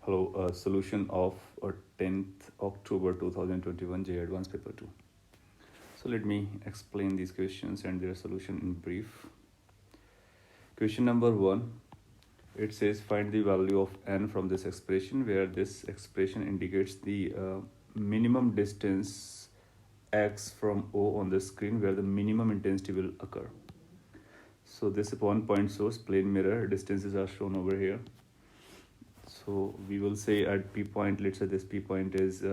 Hello, solution of 10th October 2021 J Advanced Paper 2. So let me explain these questions and their solution in brief. Question number 1, it says find the value of n from this expression, where this expression indicates the minimum distance x from O on the screen where the minimum intensity will occur. So this is one point source, plane mirror, distances are shown over here. So we will say at P point, let's say this P point is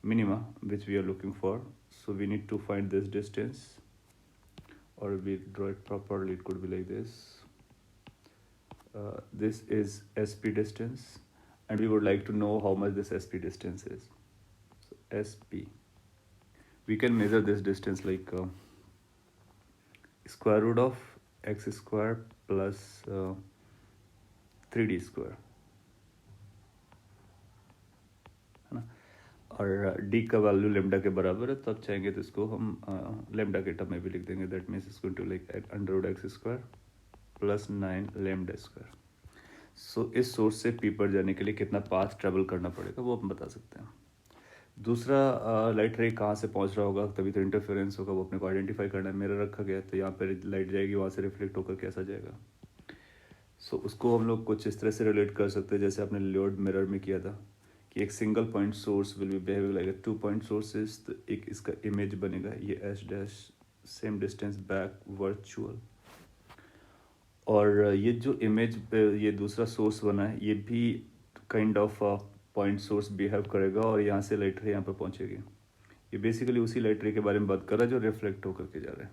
minima, which we are looking for. So we need to find this distance, or we draw it properly, it could be like this. This is SP distance, and we would like to know how much this SP distance is. So SP. We can measure this distance like square root of x square plus 3d square. है ना, और d का value lambda के बराबर है, तो अब चाहेंगे तो इसको हम लेमडा के टर्म में भी लिख देंगे. दैट मीन्स इसको to like under root x square plus 9 lambda square. So इस सोर्स से पी पर जाने के लिए कितना पाथ ट्रेवल करना पड़ेगा वो हम बता सकते हैं. दूसरा, लाइट रे कहाँ से पहुँच रहा होगा, तभी तो इंटरफेरेंस होगा, वो अपने को आइडेंटिफाई करना है. मिरर रखा गया है तो यहाँ पर लाइट जाएगी, वहाँ से रिफ्लेक्ट होकर कैसा जाएगा. सो उसको हम लोग कुछ इस तरह से रिलेट कर सकते हैं जैसे आपने लोड मिरर में किया था कि एक single point source will be behaving like 2 point sources. तो एक इसका इमेज बनेगा, ये H dash same distance back virtual. और ये जो इमेज ये दूसरा सोर्स बना है, ये भी kind of point source behave करेगा और यहाँ से लाइट रे यहाँ पर पहुँचेगी. ये बेसिकली उसी लाइट रे के बारे में बात कर रहा है जो रिफ्लेक्ट होकर के जा रहा है.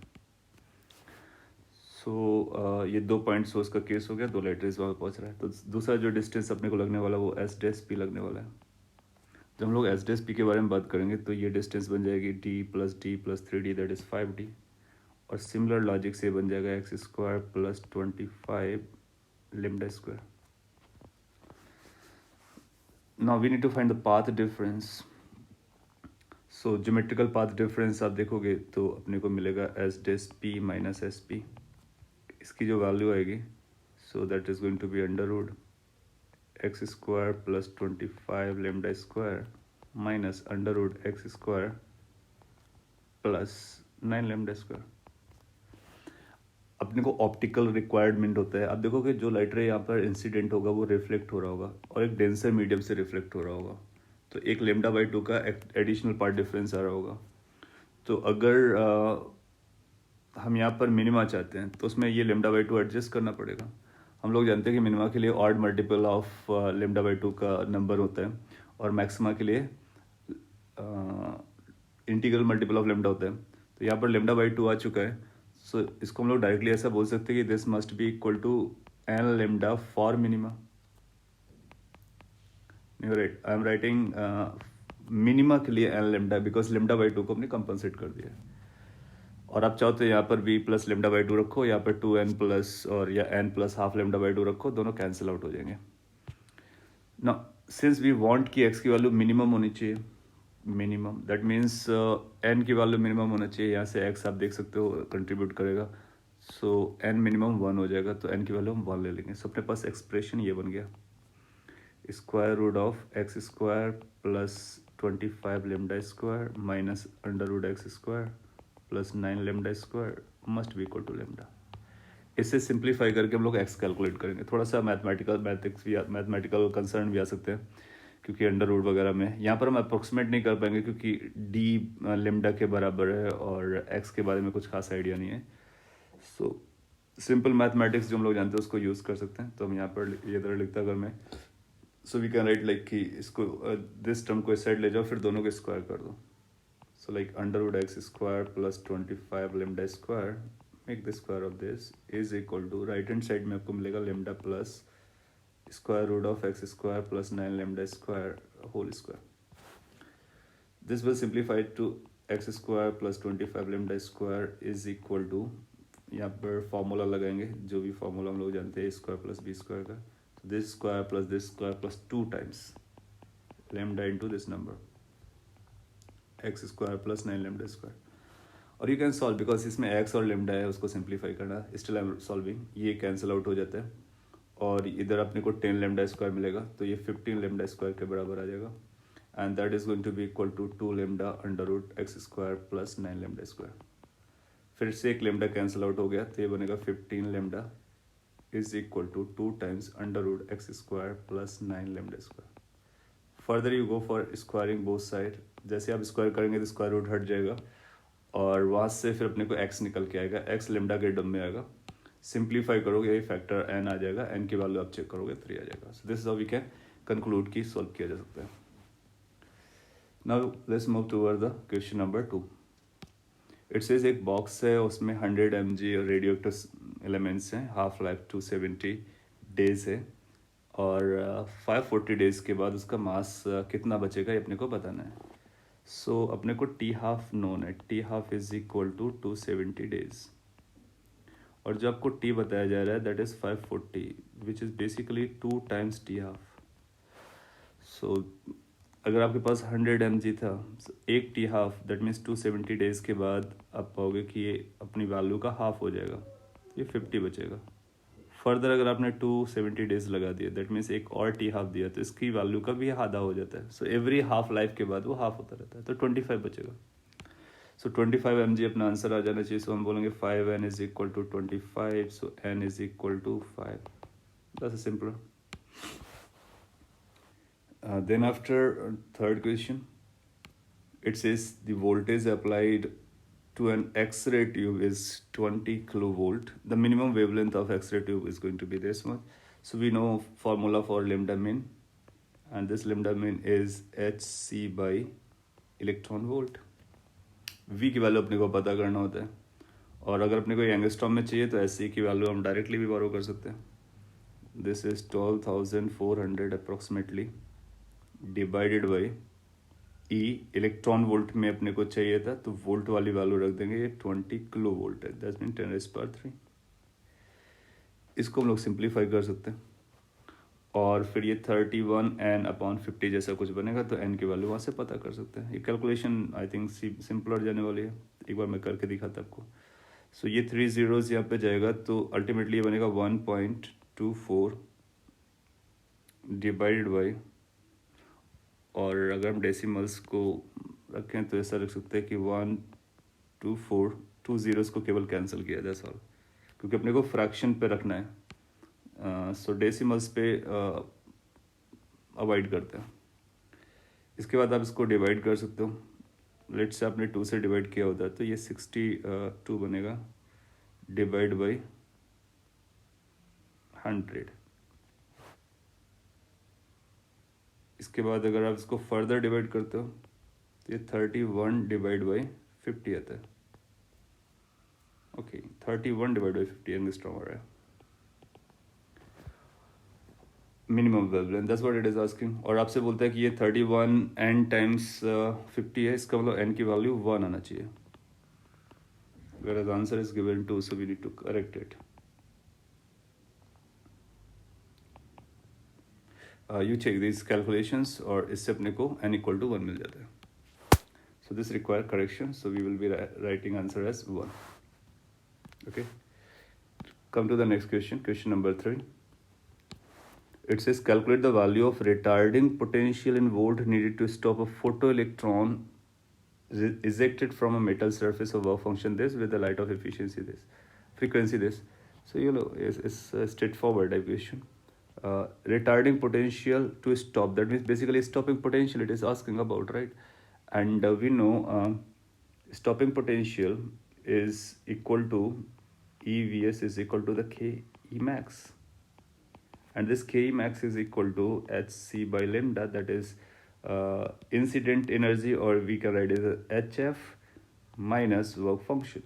सो ये 2 पॉइंट सोर्स का केस हो गया, 2 लाइट रेज वहाँ पर पहुँच रहा है. तो दूसरा जो डिस्टेंस अपने को लगने वाला वो एस डैश पी लगने वाला है. जब हम लोग एस डैश पी के बारे में बात करेंगे तो ये डिस्टेंस बन जाएगी D plus 3d, that is 5d. और सिमिलर लॉजिक से बन जाएगा x square plus 25 lambda square. Now we need to find the path difference. So geometrical path difference आप देखोगे तो अपने को मिलेगा S dash P minus S P. इसकी जो वैल्यू आएगी, so that is going to be under root x square plus 25 lambda square minus under root x square plus 9 lambda square. अपने को ऑप्टिकल रिक्वायरमेंट होता है. आप देखोगे जो लाइट रे यहाँ पर इंसिडेंट होगा वो रिफ्लेक्ट हो रहा होगा और एक डेंसर मीडियम से रिफ्लेक्ट हो रहा होगा, तो एक लेमडा बाई 2 का एडिशनल पार्ट डिफरेंस आ रहा होगा. तो अगर हम यहाँ पर मिनिमा चाहते हैं तो उसमें ये लेमडा बाई 2 एडजस्ट करना पड़ेगा. हम लोग जानते हैं कि मिनिमा के लिए odd multiple of lambda by 2 का नंबर होता है और मैक्सिमा के लिए इंटीग्रल मल्टीपल ऑफ लेमडा होता है. तो यहाँ पर लेमडा बाई 2 आ चुका है. सो इसको हम लोग डायरेक्टली ऐसा बोल सकते हैं कि this must be equal to n lambda for minima. Right, I am writing minima के लिए n lambda because lambda by 2 को हमने कंपनसेट कर दिया है. और आप चाहो तो यहाँ पर भी प्लस लेमडा बाई 2 रखो, यहाँ पर 2n प्लस और या n plus half lambda by 2 रखो, दोनों कैंसिल आउट हो जाएंगे. ना सिंस वी वांट कि x की वैल्यू मिनिमम होनी चाहिए, मिनिमम दैट मीन्स n की वैल्यू मिनिमम होना चाहिए. यहाँ से x आप देख सकते हो कंट्रीब्यूट करेगा. सो n मिनिमम 1 हो जाएगा, तो n की वैल्यू हम 1 ले लेंगे. सो अपने पास एक्सप्रेशन ये बन गया, square root of x square plus 25 lambda square minus under root x square plus 9 lambda square must be equal to lambda. इसे सिंप्लीफाई करके हम लोग x कैलकुलेट करेंगे. थोड़ा सा मैथमेटिकल कंसर्न भी आ सकते हैं क्योंकि अंडर रूट वगैरह में यहाँ पर हम अप्रोक्सीमेट नहीं कर पाएंगे क्योंकि d लेमडा के बराबर है और x के बारे में कुछ खास आइडिया नहीं है. सो सिंपल मैथमेटिक्स जो हम लोग जानते हैं उसको यूज़ कर सकते हैं. तो हम यहाँ पर ये तरह लिखता अगर मैं, so we can write like कि इसको दिस टर्म को इस साइड ले जाओ, फिर दोनों को स्क्वायर कर दो. So like under root x square plus 25 lambda square, make the square of this is equal to right hand side में आपको मिलेगा lambda plus square root of x square plus 9 lambda square whole square. This will simplify to x square plus 25 lambda square is equal to, यहाँ पर formula लगाएंगे जो भी formula हम लोग जानते हैं स्क्वायर प्लस बी स्क्वायर का. This square plus 2 times lambda into this number x square plus 9 lambda square. और यू कैन सॉल्व बिकॉज इसमें एक्स और लेमडा है, उसको सिंप्लीफाई करना. स्टिल आई एम सॉल्विंग, ये कैंसिल आउट हो जाता है और इधर अपने को 10 लेमडा स्क्वायर मिलेगा, तो ये 15 लेमडा स्क्वायर के बराबर आ जाएगा, and that is going to be equal to 2 lambda under root x square plus 9 lambda square. फिर से एक लेमडा कैंसिल आउट हो गया, तो ये बनेगा 15 lambda is equal to 2 times under root x square plus 9 lambda square. Further you go for squaring both side, जैसे आप स्क्वायर करेंगे तो स्क्वायर रूट हट जाएगा और वहाँ से फिर अपने को एक्स निकल के आएगा, एक्स लेमडा के टर्म में आएगा। सिंप्लीफाई करोगे ये फैक्टर एन आ जाएगा, एन की वैल्यू आप चेक करोगे 3 आ जाएगा। So this is how we can conclude की सॉल्व किया जा सकता है। Now let's move toward the question number 2। It says एक बॉक्स है, उसमें 100 mg रेडियो एक्टिव एलिमेंट्स हैं, हाफ लाइफ 270 डेज है और 540 डेज के बाद उसका मास कितना बचेगा ये अपने को बताना है। सो अपने को टी हाफ नोन है, T half is equal to 270 days, और जो आपको टी बताया जा रहा है that is 540 which is basically 2 times T half. So अगर आपके पास 100 mg था, एक T half that means 270 days के बाद आप पाओगे कि ये अपनी वैल्यू का हाफ हो जाएगा, ये 50 बचेगा। फर्दर अगर आपने 270 डेज लगा दिया दैट मीन्स एक और टी हाफ दिया तो इसकी वैल्यू का भी आधा हो जाता है। सो एवरी हाफ लाइफ के बाद वो हाफ होता रहता है, तो 25 बचेगा। सो 25 mg अपना आंसर आ जाना चाहिए। सो हम बोलेंगे 5n इज इक्वल टू 25, सो n is equal to 5। That's simple. Then after third question, it says the voltage applied to an X-ray tube is 20 kilovolt. The minimum wavelength of X-ray tube is going to be this much. So we know formula for lambda min, and this lambda min is hc by electron volt. V की value अपने को पता करना होता है, और अगर अपने को एंगस्ट्रॉम में चाहिए तो hc की वैल्यू हम डायरेक्टली भी बोरो कर सकते हैं। This is 12,400 approximately divided by E. Electron volt में अपने को चाहिए था तो वोल्ट वाली वैल्यू रख देंगे, ये 20 किलो वोल्ट है, दैट्स मीन 10⁻3। इसको हम लोग सिंप्लीफाई कर सकते हैं और फिर ये 31n/50 जैसा कुछ बनेगा, तो n की वैल्यू वहाँ से पता कर सकते हैं। ये कैलकुलेशन आई थिंक सिंपलर जाने वाली है, एक बार मैं करके दिखाता आपको। सो ये 3 zeros यहाँ पे जाएगा तो अल्टीमेटली ये बनेगा 1.24 डिवाइडेड बाई, और अगर हम डेसिमल्स को रखें तो ऐसा रख सकते हैं कि 124, 2 zeros को केवल कैंसिल किया जाए सॉल्व, क्योंकि अपने को फ्रैक्शन पे रखना है। सो डेसिमल्स पे अवॉइड करते हैं। इसके बाद आप इसको डिवाइड कर सकते हो। लेट से आपने 2 से डिवाइड किया होता है तो ये 62 बनेगा डिवाइड बाई 100। इसके बाद अगर आप इसको फर्दर डिवाइड करते हो तो ये 31 डिवाइड बाई 50 आता है। ओके 31 डिवाइड बाई 50 एंगस्ट्रॉम हो रहा है। Minimum wavelength, that's what it is asking. और आपसे बोलता है कि ये 31 n टाइम्स 50 है, इसका मतलब n की वैल्यू 1 आना चाहिए। whereas answer is given 2, so we need to correct it. You check these calculations और इससे अपने को n equal to 1 मिल जाता है। So this require correction, so we will be writing answer as 1. Okay. Come to the next question, question number 3. It says calculate the value of retarding potential in volt needed to stop a photoelectron ejected from a metal surface of work function this with the light of efficiency this, frequency this. So you know it's a straightforward equation. Retarding potential to stop, that means basically stopping potential it is asking about, right? And we know stopping potential is equal to EVS is equal to the K E max, and this K E max is equal to HC by lambda, that is incident energy, or we can write as HF minus work function.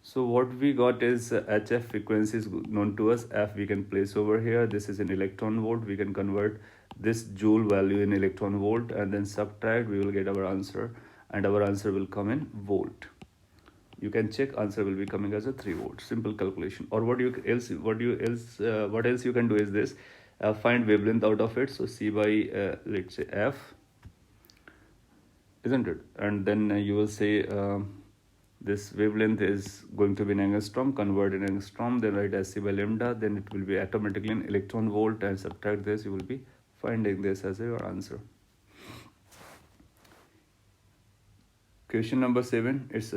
So what we got is HF frequency is known to us, F we can place over here, this is in electron volt, we can convert this joule value in electron volt and then subtract, we will get our answer, and our answer will come in volt. You can check, answer will be coming as a 3 volt, simple calculation. Or what else you can do is this, find wavelength out of it, so C by let's say F, isn't it? And then you will say this wavelength is going to be in angstrom, convert in angstrom, then write SC by lambda, then it will be automatically in electron volt, and subtract this, you will be finding this as your answer. Question number 7, it's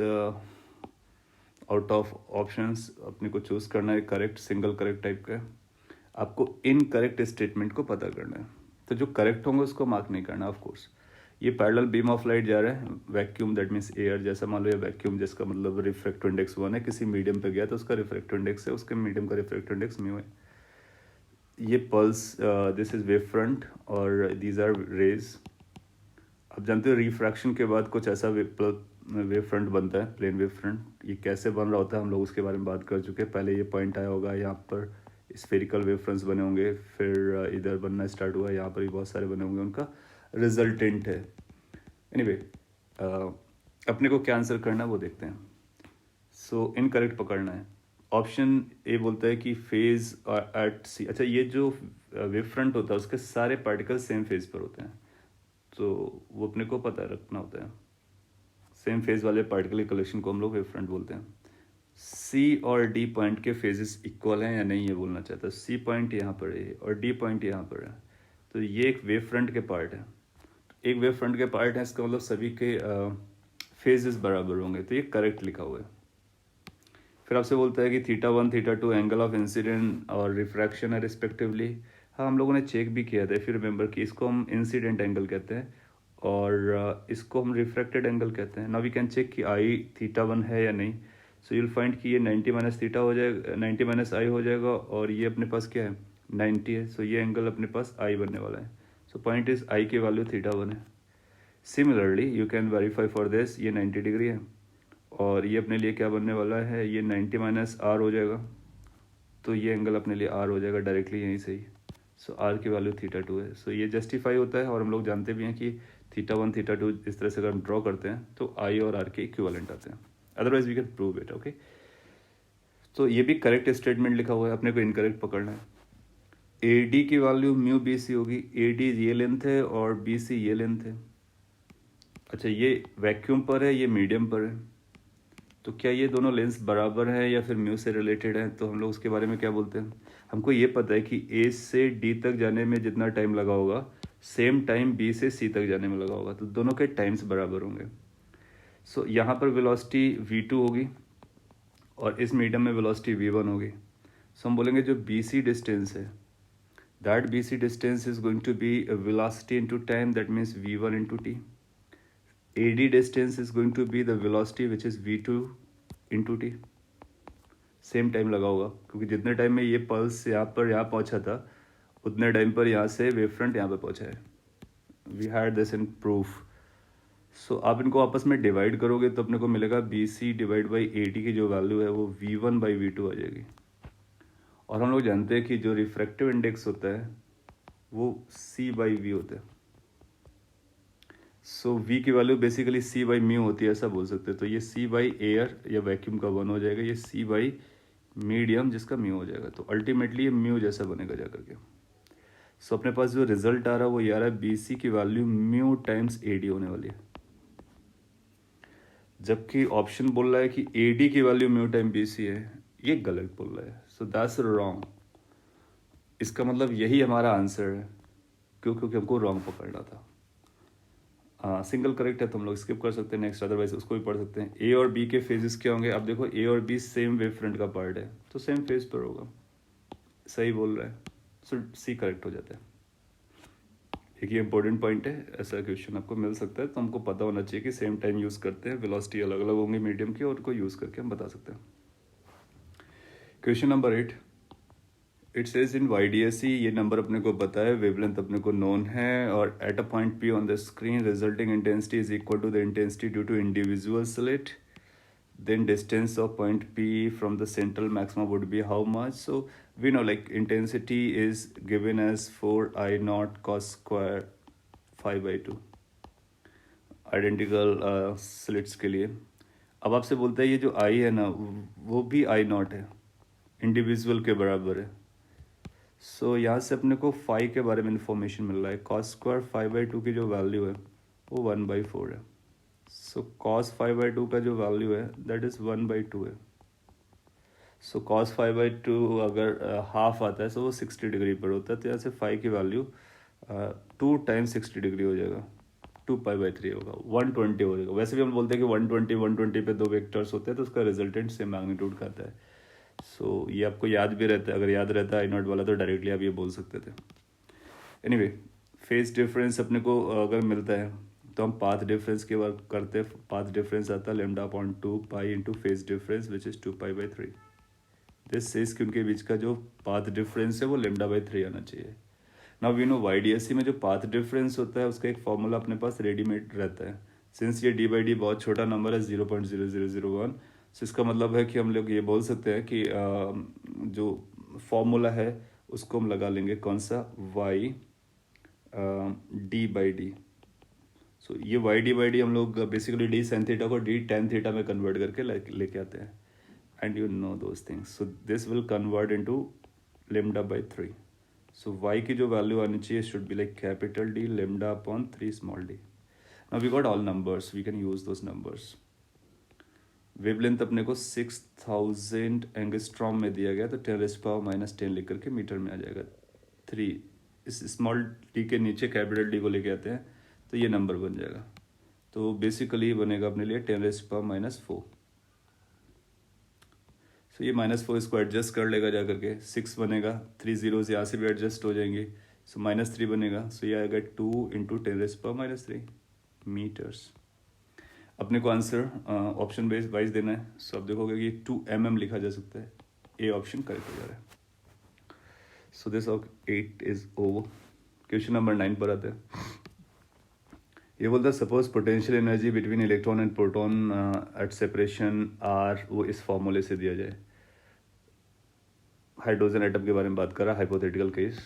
out of options अपने को choose करना है, correct single correct type का है. आपको incorrect statement को पता करना है, तो जो करेक्ट होंगे उसको मार्क नहीं करना. ऑफ कोर्स ये पैरेलल बीम ऑफ लाइट जा रहा है वैक्यूम, दैट मीन्स एयर, जैसा मान लो ये वैक्यूम जिसका मतलब रिफ्रैक्टिव इंडेक्स 1 है, किसी मीडियम पे गया तो उसका रिफ्रैक्टिव इंडेक्स है, उसके मीडियम का रिफ्रैक्टिव इंडेक्स म्यू है. ये pulse, this is wave front और दीज आर रेज. आप जानते हो रिफ्रैक्शन के बाद कुछ ऐसा वेव फ्रंट बनता है, प्लेन वेव फ्रंट. ये कैसे बन रहा होता है हम लोग उसके बारे में बात कर चुके हैं. पहले ये पॉइंट आया होगा, यहाँ पर स्फेरिकल वेव फ्रंट्स बने होंगे, फिर इधर बनना स्टार्ट हुआ, यहाँ पर भी बहुत सारे बने होंगे, उनका रिजल्टेंट है. एनीवे अपने को क्या आंसर करना है वो देखते हैं. सो इनकरेक्ट पकड़ना है. ऑप्शन ए बोलता है कि फेज एट सी. अच्छा, ये जो वेव फ्रंट होता है उसके सारे पार्टिकल सेम फेज पर होते हैं, तो वो अपने को पता रखना होता है. सेम फेज वाले पार्टिकल कलेक्शन को हम लोग वेव फ्रंट बोलते हैं. सी और डी पॉइंट के फेजेस इक्वल हैं या नहीं ये बोलना चाहता है. सी पॉइंट यहाँ पर है और डी पॉइंट यहाँ पर है, तो ये एक वेव फ्रंट के पार्ट है. एक वेव फ्रंट के पार्ट है, इसका मतलब सभी के फेजेस बराबर होंगे, तो ये करेक्ट लिखा हुआ है. फिर आपसे बोलता है कि θ1 θ2 एंगल ऑफ इंसिडेंट और रिफ्रैक्शन है रिस्पेक्टिवली. हाँ, हम लोगों ने चेक भी किया था, फिर रिमेंबर कि इसको हम इंसिडेंट एंगल कहते हैं और इसको हम रिफ्रैक्टेड एंगल कहते हैं. नाउ वी कैन चेक कि आई θ1 है या नहीं. सो यूल फाइंड कि ये 90 माइनस थीटा हो जाएगा, 90 माइनस आई हो जाएगा, और ये अपने पास क्या है 90 है. सो ये एंगल अपने पास आई बनने वाला है. सो पॉइंट इज आई की वैल्यू θ1 है. Similarly you can verify for this, ये 90 डिग्री है और ये अपने लिए क्या बनने वाला है, ये 90 माइनस आर हो जाएगा, तो ये एंगल अपने लिए आर हो जाएगा डायरेक्टली यहीं से ही. सो आर की वैल्यू θ2 है. सो ये जस्टिफाई होता है और हम लोग जानते भी हैं कि θ1 θ2 इस तरह से अगर हम ड्रॉ करते हैं तो आई और आर के इक्विवेलेंट आते हैं. Otherwise we can prove it. Okay, तो ये भी करेक्ट स्टेटमेंट लिखा हुआ है, अपने को इनकरेक्ट पकड़ना है. ए डी की वैल्यू म्यू बी सी होगी. ए डी ये लेंथ है और बी सी ये लेंथ है. अच्छा, ये वैक्यूम पर है, ये मीडियम पर है, तो क्या ये दोनों लेंस बराबर हैं या फिर म्यू से रिलेटेड हैं? तो हम लोग उसके बारे में क्या बोलते हैं, हमको ये पता है कि ए से डी तक जाने में जितना टाइम लगा होगा सेम टाइम बी से सी तक जाने में लगा होगा, तो दोनों के टाइम्स बराबर होंगे. सो यहाँ पर वेलोसिटी v2 होगी और इस मीडियम में वेलोसिटी v1 होगी. सो हम बोलेंगे जो BC डिस्टेंस है, that BC distance is going to be velocity into time, that means v1 into t. AD distance is going to be the velocity which is v2 into t. Same time लगा होगा क्योंकि जितने time में ये pulse यहाँ पहुँचा था उतने टाइम पर यहाँ से वेव फ्रंट यहाँ पर पहुँचा है. We had this in proof. So आप इनको आपस में डिवाइड करोगे तो अपने को मिलेगा BC डिवाइड बाई AD की जो वैल्यू है वो v1 बाई v2 आ जाएगी. और हम लोग जानते हैं कि जो रिफ्रैक्टिव इंडेक्स होता है वो C बाई V होता है. सो V की value basically C by mu होती है, ऐसा बोल सकते हैं. तो ये C बाई एयर या वैक्यूम का 1 हो जाएगा, ये C बाई मीडियम जिसका म्यू हो जाएगा. तो अल्टीमेटली ये म्यू जैसा बनेगा जा करके. सो अपने पास जो रिजल्ट आ रहा है वो ये आ रहा है BC की वैल्यू म्यू टाइम्स AD होने वाली है, जबकि ऑप्शन बोल रहा है कि AD की वैल्यू म्यू टाइम BC है. ये गलत बोल रहा है. So that's wrong. इसका मतलब यही हमारा आंसर है. क्यों? क्योंकि हमको रॉन्ग पकड़ना था. सिंगल करेक्ट है तो हम लोग स्किप कर सकते हैं नेक्स्ट, अदरवाइज उसको भी पढ़ सकते हैं. A और B के फेजेस क्या होंगे? अब देखो A और B सेम वेव फ्रंट का पार्ट है तो सेम फेज पर होगा. सही बोल रहा है. सो C करेक्ट हो जाता है. एक ये इंपॉर्टेंट पॉइंट है, ऐसा क्वेश्चन आपको मिल सकता है, तो हमको पता होना चाहिए कि सेम टाइम यूज़ करते हैं, वेलोसिटी अलग अलग होंगी मीडियम की, और उनको यूज़ करके हम बता सकते हैं. Question number 8, it says in YDSE, ये नंबर अपने को पता है, वेवलेंथ अपने को नोन है, और at a point P on the screen resulting intensity is equal to the intensity due to individual slit. Then distance of point P from the central maximum would be how much? So we know like intensity is given as 4I naught cos square 5/2 identical slits के लिए. अब आपसे बोलता है ये जो I है ना वो भी I naught है, इंडिविजुअल के बराबर है. सो यहाँ से अपने को फाई के बारे में इंफॉर्मेशन मिल रहा है. cos square 5/2 की जो वैल्यू है वो 1/4 है. सो cos 5/2 का जो वैल्यू है दैट इज़ 1/2 है. सो cos 5/2 अगर हाफ आता है तो वो 60 डिग्री पर होता है, तो यहाँ से 5 की वैल्यू 2 टाइम्स 60 डिग्री हो जाएगा, 2π/3 होगा, 120 हो जाएगा. वैसे भी हम बोलते हैं कि 120 पे 2 वेक्टर्स होते हैं तो उसका रिजल्टेंट सेम मैग्नीट्यूड का आता है. सो ये आपको याद भी रहता है, अगर याद रहता है I0 वाला तो डायरेक्टली आप ये बोल सकते थे. एनीवे फेज डिफरेंस अपने को अगर मिलता है तो हम पाथ डिफरेंस की बात करते हैं. पाथ डिफरेंस आता है λ/2 into phase difference which is 2π/3. This says कि उनके बीच का जो पाथ डिफरेंस है वो λ/3 आना चाहिए. नाउ वी नो YDSC में जो पाथ डिफरेंस होता है उसका एक फॉर्मूला अपने पास रेडीमेड रहता है. सिंस ये d/d बहुत छोटा नंबर है 0.0001, सो इसका मतलब है कि हम लोग ये बोल सकते हैं कि जो फॉर्मूला है उसको हम लगा लेंगे कौन सा, y d/d. सो ये y d/d हम लोग बेसिकली d sin थीटा को d tan थीटा में कन्वर्ट करके लेके आते हैं. And you know those things. So this will convert into λ/3. So y की जो वैल्यू आनी चाहिए should be like capital D λ/3 small d. Now we got all numbers. We can use those numbers. Wavelength अपने को 6000 angstrom में दिया गया, तो 10⁻⁻10 लिख करके मीटर में आ जाएगा 3. इस स्मॉल डी के नीचे कैपिटल डी को लेके आते हैं तो ये नंबर बन जाएगा. तो बेसिकली बनेगा अपने लिए 10⁻⁴. तो ये -4 इसको एडजस्ट कर लेगा जा करके, 6 बनेगा, 3 जीरोस यहाँ से भी एडजस्ट हो जाएंगे, सो -3 बनेगा. सो ये आएगा 2 इंटू 10⁻³ मीटर्स. अपने को आंसर ऑप्शन बेस वाइज देना है. सो आप देखोगे कि 2 mm लिखा जा सकता है. ए ऑप्शन करेक्ट हो जा रहा है. So this 8 is over. Question number 9 पर आते हैं. ये बोलता है suppose potential energy between electron and proton at separation r वो इस फॉर्मूले से दिया जाए. हाइड्रोजन एटम के बारे में बात कर रहा है, हाइपोथेटिकल केस.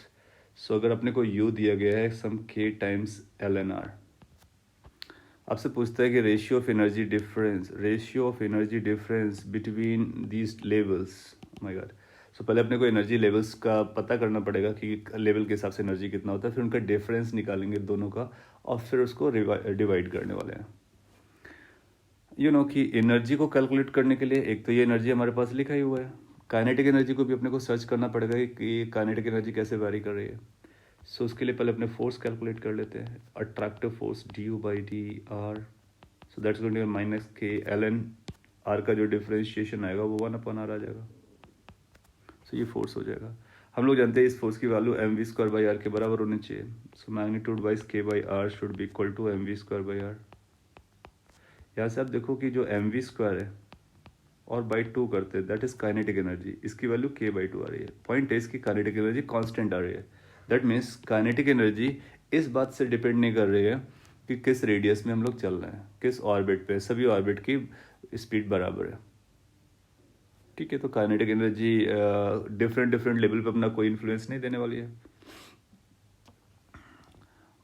सो अगर अपने को यू दिया गया है सम k टाइम्स ln/r, आपसे पूछता है कि ratio of energy difference between these levels. My god. So पहले अपने को एनर्जी लेवल्स का पता करना पड़ेगा कि लेवल के हिसाब से एनर्जी कितना होता है, फिर उनका डिफरेंस निकालेंगे दोनों का और फिर उसको डिवाइड करने वाले हैं. यू नो कि एनर्जी को कैलकुलेट करने के लिए एक तो ये एनर्जी हमारे पास लिखा ही हुआ है. काइनेटिक एनर्जी को भी अपने को सर्च करना पड़ेगा कि काइनेटिक एनर्जी कैसे वैरी कर रही है. सो उसके लिए पहले अपने फोर्स कैलकुलेट कर लेते हैं. Attractive force du/dr, so that's going to be -k ln r का जो डिफरेंशिएशन आएगा वो 1/r आ जाएगा. सो ये फोर्स हो जाएगा. हम लोग जानते हैं इस फोर्स की वैल्यू mv²/r के बराबर होनी चाहिए. So magnitude wise k/r should be equal to mv²/r. यहाँ से आप देखो कि जो mv² है और बाई 2 करते हैं दैट इज काइनेटिक एनर्जी, इसकी वैल्यू k/2 आ रही है. पॉइंट है इसकी काइनेटिक एनर्जी कांस्टेंट आ रही है. दैट मीन्स काइनेटिक एनर्जी इस बात से डिपेंड नहीं कर रही है कि किस रेडियस में हम लोग चल रहे हैं, किस ऑर्बिट पे. सभी ऑर्बिट की स्पीड बराबर है. ठीक है. तो काइनेटिक एनर्जी डिफरेंट लेवल पे अपना कोई इन्फ्लुएंस नहीं देने वाली है.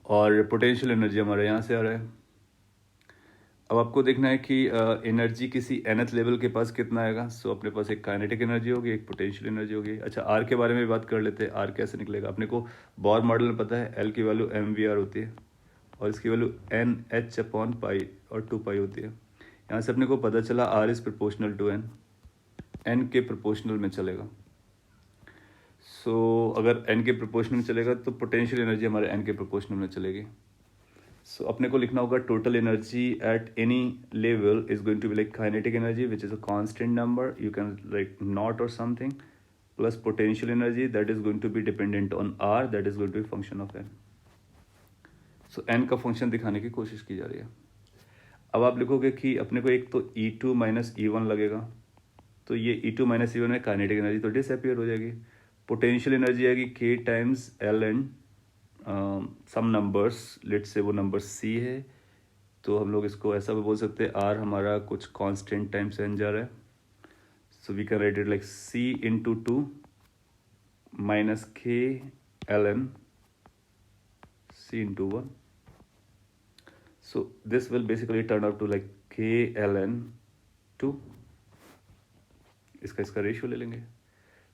और पोटेंशियल एनर्जी हमारे यहाँ से आ रहा है. अब आपको देखना है कि एनर्जी किसी nth लेवल के पास कितना आएगा. सो अपने पास एक काइनेटिक एनर्जी होगी, एक पोटेंशियल एनर्जी होगी. अच्छा आर के बारे में बात कर लेते हैं. आर कैसे निकलेगा. अपने को बॉर मॉडल में पता है एल की वैल्यू mvr होती है और इसकी वैल्यू NH/π और 2π होती है. यहाँ से अपने को पता चला r is proportional to n के प्रोपोर्शनल में चलेगा. सो अगर एन के प्रोपोर्शनल में चलेगा तो पोटेंशियल एनर्जी हमारे एन के प्रोपोर्शनल में चलेगी. सो अपने को लिखना होगा total energy at any level is going to be like kinetic energy which is a constant number, you can like not और something, plus potential energy that is going to be dependent on r, that is going to be function of n. So n का फंक्शन दिखाने की कोशिश की जा रही है. अब आप लिखोगे कि अपने को एक तो E2 - E1 लगेगा, तो ये E2 - E1 में काइनेटिक एनर्जी तो डिसअपियर हो जाएगी. पोटेंशियल एनर्जी आएगी k times ln some numbers, let say वो नंबर c है तो हम लोग इसको ऐसा भी बोल सकते हैं r हमारा कुछ कांस्टेंट टाइम्स n जा रहा है. So we can write it like c into 2 minus k ln c into 1. So this will basically turn out to like k ln 2. इसका रेशियो ले लेंगे.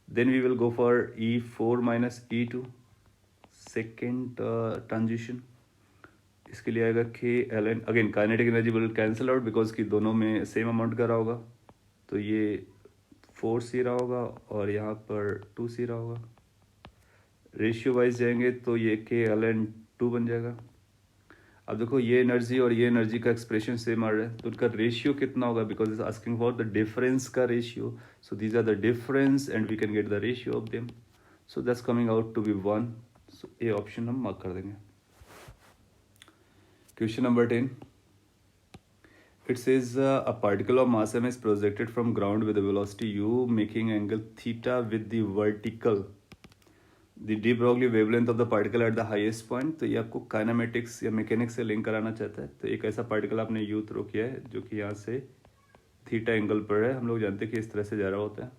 Then we will go for E4 - E2 second transition. इसके लिए आएगा K L N, again kinetic energy will cancel out because कि दोनों में same amount का रहा होगा, तो ये 4c रहा होगा और यहाँ पर 2c रहा होगा। रेशियो वाइज जाएंगे तो ये के एल एन 2 बन जाएगा। अब देखो ये एनर्जी और ये एनर्जी का एक्सप्रेशन सेम आ रहा है, तो उनका रेशियो कितना होगा, because is asking for the difference का ratio, so these are the difference and we can get the ratio of them, so that's coming out to be 1, so A option हम mark कर देंगे। Question number 10, it says a particle of mass m is projected from ground with a velocity u making angle theta with the vertical, the de Broglie wavelength of the particle at the highest point। तो ये आपको kinematics या mechanics से link कराना चाहता है। तो एक ऐसा पार्टिकल आपने यू थ्रो किया है जो कि यहाँ से थीटा एंगल पर है, हम लोग जानते हैं कि इस तरह से जा रहा होता है।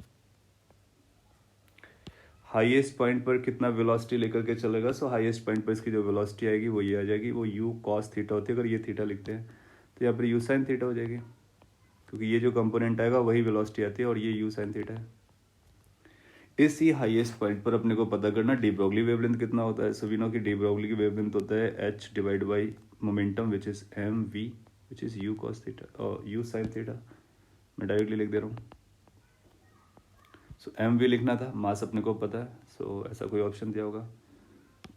हाईएस्ट पॉइंट पर कितना वेलोसिटी लेकर के चलेगा, सो हाईएस्ट पॉइंट पर इसकी जो वेलोसिटी आएगी वो ये आ जाएगी, वो यू कॉस थीटा होती है। अगर ये थीटा लिखते हैं तो यहाँ पर यू साइन थीटा हो जाएगी, क्योंकि ये जो कंपोनेंट आएगा वही वेलोसिटी आती है और ये यू साइन थीटा है। इसी हाईएस्ट पॉइंट पर अपने को पता करना डी ब्रोगली वेवलेंथ कितना होता है। सो वी नो कि डी ब्रोगली की वेवलेंथ होता है h divide by momentum which is m v which is u cos theta और यू साइन थीटा। मैं डायरेक्टली लिख दे रहा हूँ। सो एम वी लिखना था, मास अपने को पता है, सो ऐसा कोई ऑप्शन दिया होगा,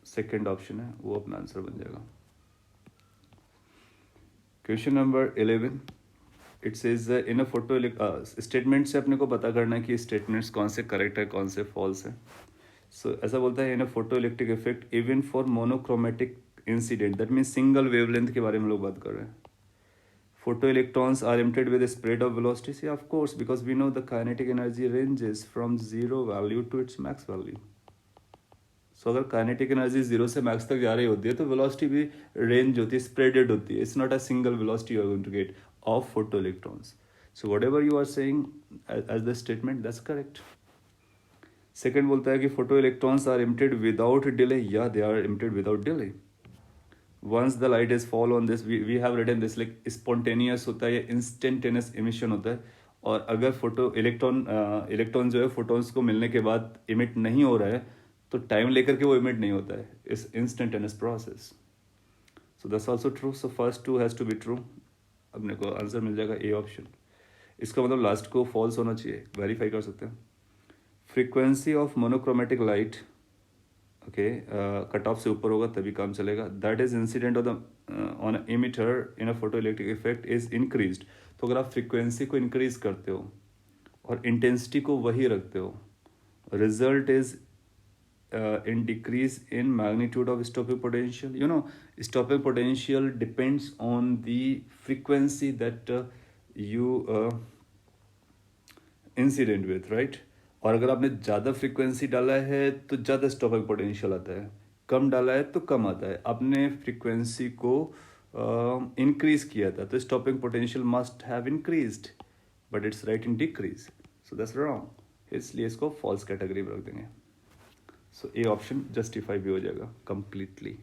सेकेंड ऑप्शन है वो अपना आंसर बन जाएगा। Question number 11, it says in a photo statement से अपने को पता करना है कि स्टेटमेंट्स कौन से करेक्ट है कौन से फॉल्स है। सो ऐसा बोलता है in a photo electric effect even for monochromatic incident, that means single wavelength के बारे में लोग बात कर रहे हैं। Photo electrons are emitted with a spread of velocity, see of course because we know the kinetic energy ranges from zero value to its max value। सो अगर kinetic energy 0 से मैक्स तक जा रही होती है तो वेलोसिटी भी रेंज होती है, स्प्रेडेड होती है। It's not a single velocity you are going to get of photo electrons. So whatever you are saying as the statement that's correct. Second बोलता है कि photo electrons are emitted without delay, yeah they are emitted without delay. Once the light is fall on this, we have written this like spontaneous होता है या instantaneous emission होता है। और अगर फोटो इलेक्ट्रॉन जो है फोटोन्स को मिलने के बाद इमिट नहीं हो रहा है तो टाइम लेकर के वो इमिट नहीं होता है, इस instantaneous process. So that's also true, so first two has to be true, अपने को आंसर मिल जाएगा ए ऑप्शन। इसका मतलब लास्ट को फॉल्स होना चाहिए, वेरीफाई कर सकते हैं। Frequency of monochromatic light, okay, cut off से ऊपर होगा तभी काम चलेगा। That is incident of the on emitter in a photo electric effect is increased. तो अगर आप फ्रीक्वेंसी को इंक्रीज करते हो और इंटेंसिटी को वही रखते हो, result is in decrease in magnitude of stopping potential। you know, stopping potential depends on the frequency that you incident with, right? और अगर आपने ज़्यादा फ्रीक्वेंसी डाला है तो ज़्यादा स्टॉपिंग पोटेंशियल आता है, कम डाला है तो कम आता है। आपने फ्रीक्वेंसी को इंक्रीज किया था तो stopping potential must have increased, but it's right in decrease, so that's wrong. इसलिए इसको फॉल्स कैटेगरी में रख देंगे। सो ए ऑप्शन जस्टिफाई भी हो जाएगा कंप्लीटली।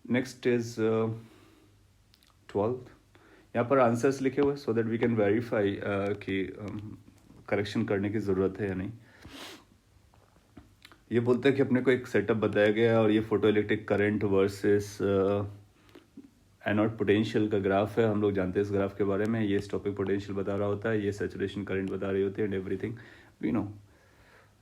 नेक्स्ट इज 12th, यहाँ पर आंसर्स लिखे हुए so that we can verify कि करेक्शन करने की ज़रूरत है या नहीं। ये बोलता है कि अपने को एक सेटअप बताया गया है और ये photo electric current versus anode potential का ग्राफ है। हम लोग जानते हैं इस ग्राफ के बारे में, ये स्टॉपिंग पोटेंशियल बता रहा होता है, ये सैचुरेशन करंट बता रही होती है एंड एवरीथिंग वी नो।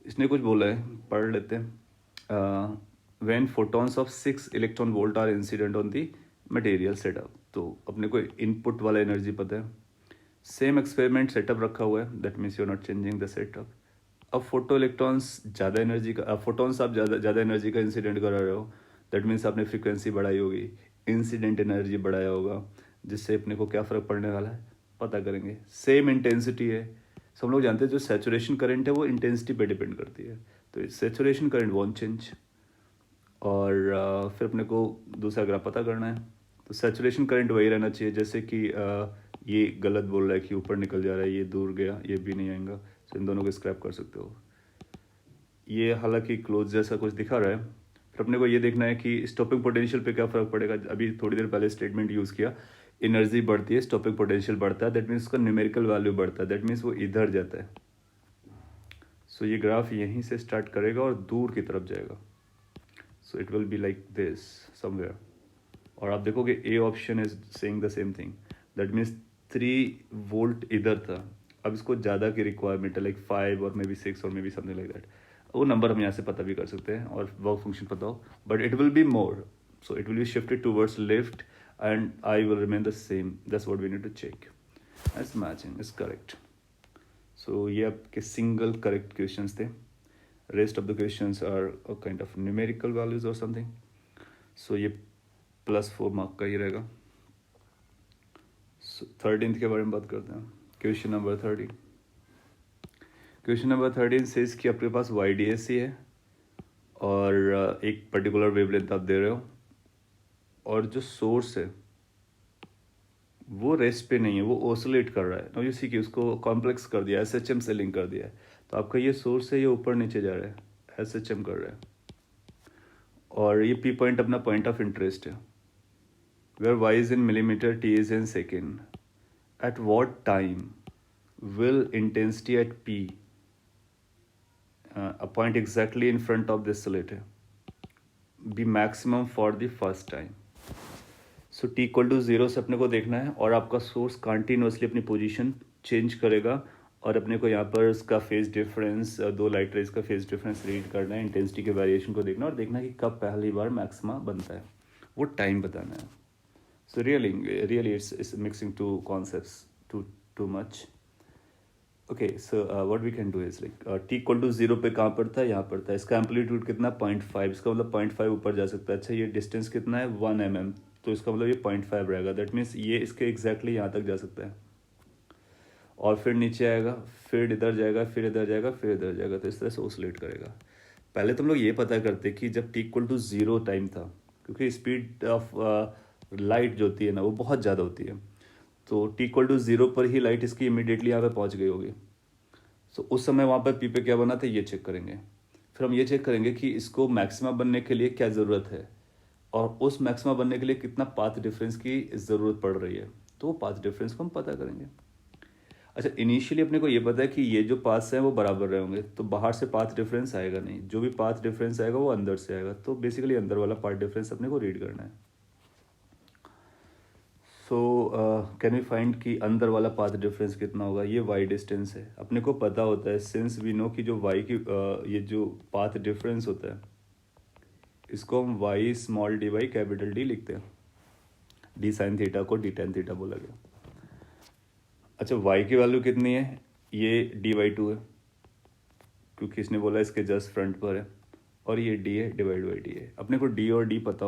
इसने कुछ बोला है, पढ़ लेते हैं। When photons of 6 electron volt are incident on the material setup, तो अपने को इनपुट वाला एनर्जी पता है। सेम एक्सपेरिमेंट सेटअप रखा हुआ है, that means you are not changing the setup. अब फोटो इलेक्ट्रॉन्स ज़्यादा एनर्जी का, फोटॉन्स आप ज़्यादा एनर्जी का इंसिडेंट करा रहे हो, दैट मीन्स आपने फ्रीक्वेंसी बढ़ाई होगी, इंसिडेंट एनर्जी बढ़ाया होगा, जिससे अपने को क्या फ़र्क पड़ने वाला है पता करेंगे। सेम इंटेंसिटी है, सब लोग जानते हैं जो सैचुरेशन करंट है वो इंटेंसिटी पे डिपेंड करती है, तो सैचुरेशन करंट वॉन्ट चेंज। और फिर अपने को दूसरा ग्राफ पता करना है, तो सैचुरेशन करंट वही रहना चाहिए। जैसे कि ये गलत बोल रहा है कि ऊपर निकल जा रहा है, ये दूर गया, ये भी नहीं आएगा, तो इन दोनों को स्क्रैप कर सकते हो। ये हालांकि क्लोज जैसा कुछ दिखा रहा है, फिर अपने को ये देखना है कि स्टॉपिंग पोटेंशियल पे क्या फ़र्क पड़ेगा। अभी थोड़ी देर पहले स्टेटमेंट यूज़ किया, एनर्जी बढ़ती है स्टॉपिंग पोटेंशियल बढ़ता है, दैट मीन्स उसका न्यूमेरिकल वैल्यू बढ़ता है, दैट मीन्स वो इधर जाता है। सो ये ग्राफ यहीं से स्टार्ट करेगा और दूर की तरफ जाएगा। सो it will be like this somewhere. और आप देखोगे A option is saying the same thing, that means 3 volt इधर था, अब इसको ज़्यादा की रिक्वायरमेंट है लाइक 5 और मे बी 6 और may be something like that. वो नंबर हम यहाँ से पता भी कर सकते हैं और वर्क फंक्शन पता हो, but it will be more, so it will be shifted towards left and I will remain the same, that's what we need to check. As matching is correct. So ये आपके single correct questions थे। Rest of the questions are kind of numerical values और something. So ये +4 mark का ही रहेगा। 13th के बारे में बात करते हैं। Question number 13। Question number 13 says कि आपके पास YDAC है और एक पर्टिकुलर वेवलेंथ आप दे रहे हो और जो सोर्स है वो रेस्ट पे नहीं है, वो ओसिलेट कर रहा है। नो यू सी कि उसको कॉम्प्लेक्स कर दिया, SHM से लिंक कर दिया है। तो आपका ये सोर्स है, ये ऊपर नीचे जा रहा है, SHM कर रहा है। और ये P पॉइंट अपना पॉइंट ऑफ इंटरेस्ट है, where y is in millimeter, t is in second. At what time will intensity at P, a point exactly in front of this slit, be maximum for the first time? So t equal to 0 से अपने को देखना है और आपका source continuously अपनी position change करेगा और अपने को यहाँ पर उसका फेज डिफरेंस, 2 लाइट रेज का फेज डिफरेंस रीड करना है, इंटेंसिटी के वेरिएशन को देखना और देखना कि कब पहली बार मैक्सिमा बनता है, वो टाइम बताना है। So really, it's mixing two concepts too much. Okay, so what we can do is like t equal to 0 पे कहाँ पड़ता है, यहाँ पड़ता है। इसका एम्पलीट्यूड कितना 0.5, इसका मतलब 0.5 ऊपर जा सकता है। अच्छा ये डिस्टेंस कितना है 1 mm, तो इसका मतलब ये 0.5 रहेगा। दैट मीन्स ये इसके एग्जैक्टली यहाँ तक जा सकता है और फिर नीचे आएगा, फिर इधर जाएगा, फिर इधर जाएगा, फिर इधर जाएगा। तो इस तरह से ओसिलेट करेगा। पहले तुम लोग ये पता करते कि जब t equal to 0 टाइम था, क्योंकि स्पीड ऑफ लाइट जो होती है ना वो बहुत ज़्यादा होती है, तो t equal to 0 पर ही लाइट इसकी इमीडिएटली यहाँ पे पहुँच गई होगी। सो उस समय वहाँ पर P पे क्या बना था ये चेक करेंगे। फिर हम ये चेक करेंगे कि इसको मैक्सिमा बनने के लिए क्या ज़रूरत है और उस मैक्सिमा बनने के लिए कितना पाथ डिफरेंस की ज़रूरत पड़ रही है, तो वो पाथ डिफरेंस को हम पता करेंगे। अच्छा इनिशियली अपने को ये पता है कि ये जो पाथ्स हैं वो बराबर रहे होंगे, तो बाहर से पाथ डिफरेंस आएगा नहीं, जो भी पाथ डिफरेंस आएगा वो अंदर से आएगा। तो बेसिकली अंदर वाला पाथ डिफरेंस अपने को रीड करना है। सो कैन वी फाइंड कि अंदर वाला पाथ डिफरेंस कितना होगा। ये y डिस्टेंस है, अपने को पता होता है सिंस वी नो कि जो y की ये जो पाथ डिफरेंस होता है इसको हम y small dy capital D लिखते हैं। d साइन थीटा को d टेन थीटा बोला गया। अच्छा y की वैल्यू कितनी है, ये dy2 है क्योंकि इसने बोला इसके जस्ट फ्रंट पर है, और ये d है डिवाइड बाई d है। अपने को d और d पता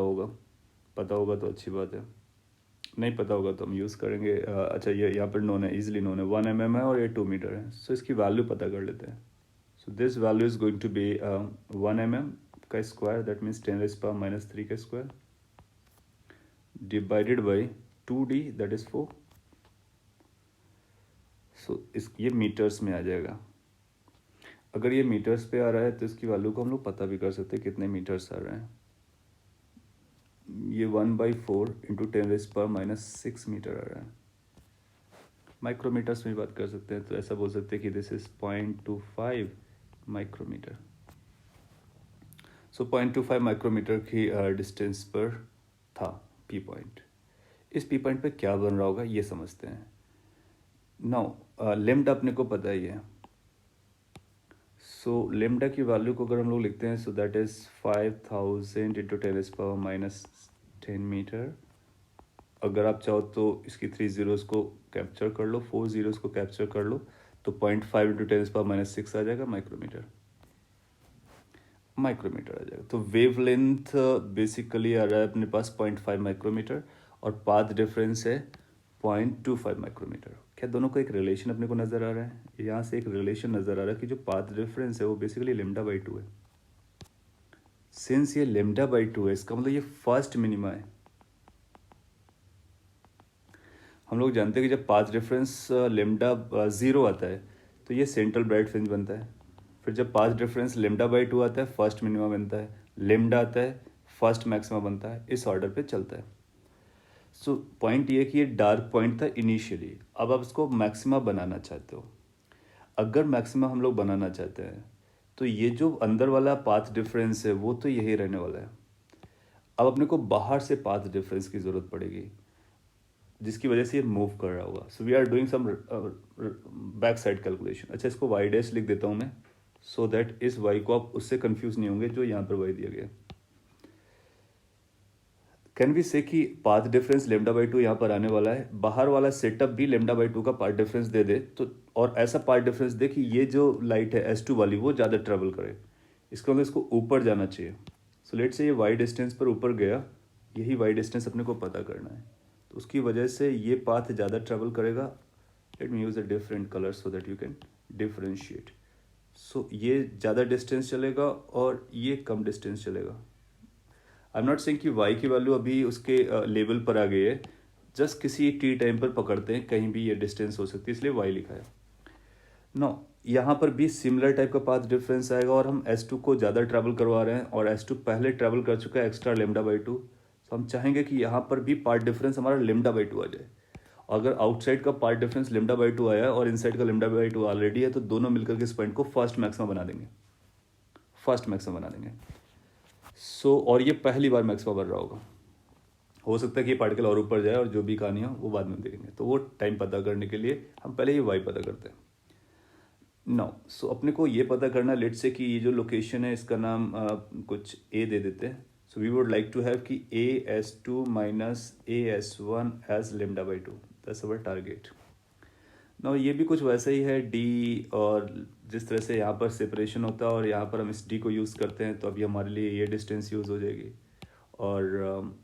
होगा तो अच्छी बात है, नहीं पता होगा तो हम यूज़ करेंगे। अच्छा ये यहाँ पर नोन है, इजीली नोन है, 1 mm है और ये 2 मीटर है। सो इसकी वैल्यू पता कर लेते हैं। So this value is going to be 1 mm का स्क्वायर, दैट मीन्स 10⁻³ का square divided by 2d that is 4। सो इस ये मीटर्स में आ जाएगा। अगर ये मीटर्स पे आ रहा है तो इसकी वैल्यू को हम लोग पता भी कर सकते हैं कितने मीटर्स आ रहे हैं। ये 1/4 इंटू 10⁻⁶ मीटर आ रहा है। माइक्रोमीटर्स में बात कर सकते हैं तो ऐसा बोल सकते हैं कि this is 0.25 micrometre. So 0.25 micrometre की डिस्टेंस पर था P पॉइंट। इस P पॉइंट पे क्या बन रहा होगा ये समझते हैं। नाउ लेम्डा अपने को पता ही है। सो लेम्डा की वैल्यू को अगर हम लोग लिखते हैं, so that is 5000 into 10⁻⁻10 metre. अगर आप चाहो तो इसकी 3 zeros को कैप्चर कर लो, 4 zeros को कैप्चर कर लो, तो 0.5 इंटू 10⁻⁶ आ जाएगा माइक्रोमीटर आ जाएगा। तो वेवलेंथ बेसिकली आ रहा है अपने पास 0.5 माइक्रोमीटर और पाथ डिफरेंस है 0.25 माइक्रोमीटर। क्या दोनों का एक रिलेशन अपने को नज़र आ रहा है? यहाँ से एक रिलेशन नज़र आ रहा है कि जो पाथ डिफरेंस है वो बेसिकली λ/2 है। सिंस ये λ/2 है, इसका मतलब ये फर्स्ट मिनिमा है। हम लोग जानते हैं कि जब पाथ डिफरेंस λ0 आता है तो ये सेंट्रल ब्राइट फ्रिंज बनता है। फिर जब पाथ डिफरेंस λ/2 आता है फर्स्ट मिनिमा बनता है, लेमडा आता है फर्स्ट मैक्सिमा बनता है, इस ऑर्डर पे चलता है। सो पॉइंट ये कि ये डार्क पॉइंट था इनिशियली, अब आप इसको मैक्सिमा बनाना चाहते हो। अगर मैक्सिमा हम लोग बनाना चाहते हैं तो ये जो अंदर वाला पाथ डिफरेंस है वो तो यही रहने वाला है। अब अपने को बाहर से पाथ डिफरेंस की ज़रूरत पड़ेगी जिसकी वजह से ये मूव कर रहा होगा. So we are doing some back side calculation. अच्छा, इसको वाई डैश लिख देता हूँ मैं सो दैट इस वाई को आप उससे कंफ्यूज नहीं होंगे जो यहाँ पर वाई दिया गया. कैन वी से कि path difference lambda by to यहाँ पर आने वाला है, बाहर वाला सेटअप भी लेमडा बाई टू का पाथ डिफरेंस दे दे तो, और ऐसा पाथ डिफरेंस दे कि ये जो लाइट है S2 वाली वो ज़्यादा ट्रेवल करे, इसका मतलब इसको ऊपर जाना चाहिए. सो लेट से ये वाई डिस्टेंस पर ऊपर गया, यही वाई डिस्टेंस अपने को पता करना है, तो उसकी वजह से ये पाथ ज़्यादा ट्रेवल करेगा. Let me use a different colour so that you can differentiate. So ये ज़्यादा डिस्टेंस चलेगा और ये कम डिस्टेंस चलेगा. आई एम नॉट सेइंग कि वाई की वैल्यू अभी उसके लेवल पर आ गई है, जस्ट किसी टी टाइम पर पकड़ते हैं, कहीं भी ये डिस्टेंस हो सकती है इसलिए वाई लिखा है. नो, यहाँ पर भी सिमिलर टाइप का पाथ डिफरेंस आएगा और हम S2 को ज़्यादा ट्रैवल करवा रहे हैं और S2 पहले ट्रैवल कर चुका है एक्स्ट्रा लेमडा बाई टू. तो हम चाहेंगे कि यहाँ पर भी पाथ डिफरेंस हमारा लेमडा बाई टू आ जाए. अगर आउटसाइड का path difference lambda by to आया और इनसाइड का लेमडा बाई टू ऑलरेडी है तो दोनों मिलकर के इस पॉइंट को फर्स्ट मैक्सिमम बना देंगे, फर्स्ट मैक्सिमम बना देंगे. सो और ये पहली बार मैक्सिमम बन रहा होगा. हो सकता है कि ये पार्टिकल और ऊपर जाए और जो भी कहानी हो वो बाद में देखेंगे. तो वो टाइम पता करने के लिए हम पहले ये वाई पता करते हैं. नो, सो अपने को ये पता करना, लेट से कि ये जो लोकेशन है इसका नाम कुछ ए दे देते हैं. So we would like to have कि AS2 minus AS1 as lambda by two, that's our target. No, ये भी कुछ वैसा ही है D, और जिस तरह से यहाँ पर सेपरेशन होता है और यहाँ पर हम इस D को यूज़ करते हैं तो अभी हमारे लिए ये डिस्टेंस यूज़ हो जाएगी और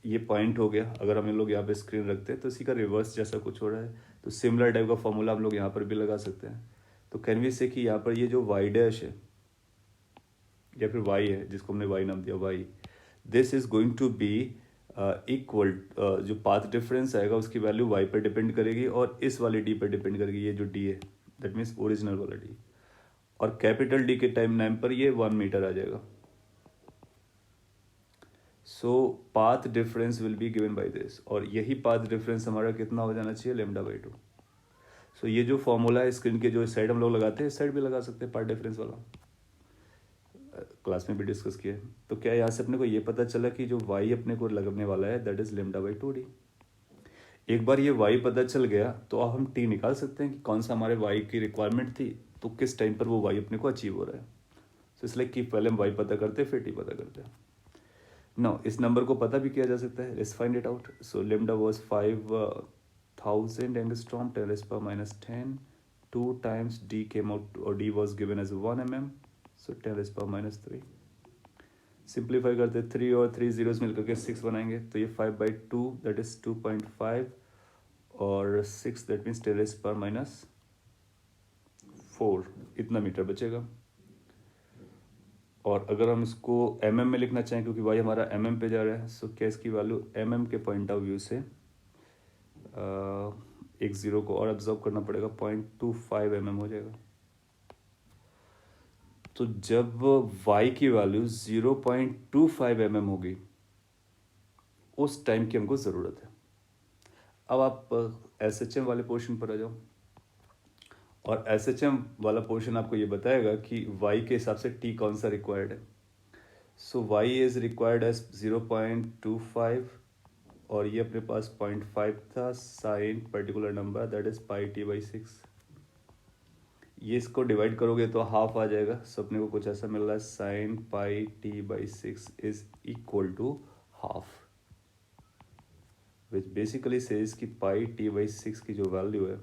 ये पॉइंट हो गया. अगर हम इन लोग यहाँ पे स्क्रीन रखते हैं तो इसी का रिवर्स जैसा कुछ हो रहा है, तो सिमिलर टाइप का फॉर्मूला हम लोग यहाँ पर भी लगा सकते हैं. तो कैन वी से कि यहाँ पर ये जो वाई डैश है या फिर वाई है जिसको हमने वाई नाम दिया y, this is going to be equal, जो पाथ डिफरेंस आएगा उसकी वैल्यू वाई पर डिपेंड करेगी और इस वाले डी पर डिपेंड करेगी. ये जो डी है दैट मीन्स ओरिजिनल वाला डी, और कैपिटल डी के टाइम नाम पर ये 1 मीटर आ जाएगा. So path difference will be given by this, और यही पाथ डिफरेंस हमारा कितना हो जाना चाहिए, लेमडा बाई टू. सो ये जो फॉर्मूला है स्क्रीन के जो साइड हम लोग लगाते हैं इस साइड भी लगा सकते हैं पाथ डिफरेंस वाला, क्लास में भी डिस्कस किया है. तो क्या यहाँ से अपने को ये पता चला कि जो वाई अपने को लगने वाला है that is lambda by to D. एक बार ये वाई पता चल गया तो अब हम टी निकाल सकते हैं कि कौन सा हमारे वाई की रिक्वायरमेंट थी, तो किस टाइम पर वो वाई अपने को अचीव हो रहा है. सो इसलिए कि पहले हम वाई पता करते हैं फिर टी पता करते हैं. नो, इस नंबर को पता भी किया जा सकता है, let's find it out. So lambda was 5000 angstrom 10⁻10. 2 times d came out, or d was given as 1 mm, so 10⁻3. Simplify करते 3 और 3 जीरोस मिलकर के 6 बनाएंगे तो ये 5/2 दैट इज 2.5 और 6 दैट मीन्स 10⁻4, इतना मीटर बचेगा. और अगर हम इसको mm में लिखना चाहें क्योंकि वाई हमारा mm पे जा रहा है, सो क्या इसकी वैल्यू mm के पॉइंट ऑफ व्यू से एक ज़ीरो को और ऑब्जर्व करना पड़ेगा, 0.25 mm हो जाएगा. तो जब y की वैल्यू 0.25 mm होगी उस टाइम की हमको ज़रूरत है. अब आप SHM वाले पोर्शन पर आ जाओ, और SHM वाला पोर्शन आपको ये बताएगा कि y के हिसाब से t कौन सा रिक्वायर्ड है. So y is required as 0.25 और ये अपने पास 0.5 था, sine particular number that is πt/6. ये इसको डिवाइड करोगे तो हाफ आ जाएगा. सो अपने को कुछ ऐसा मिल रहा है, sine πt/6 is equal to half, which basically says कि πt/6 की जो वैल्यू है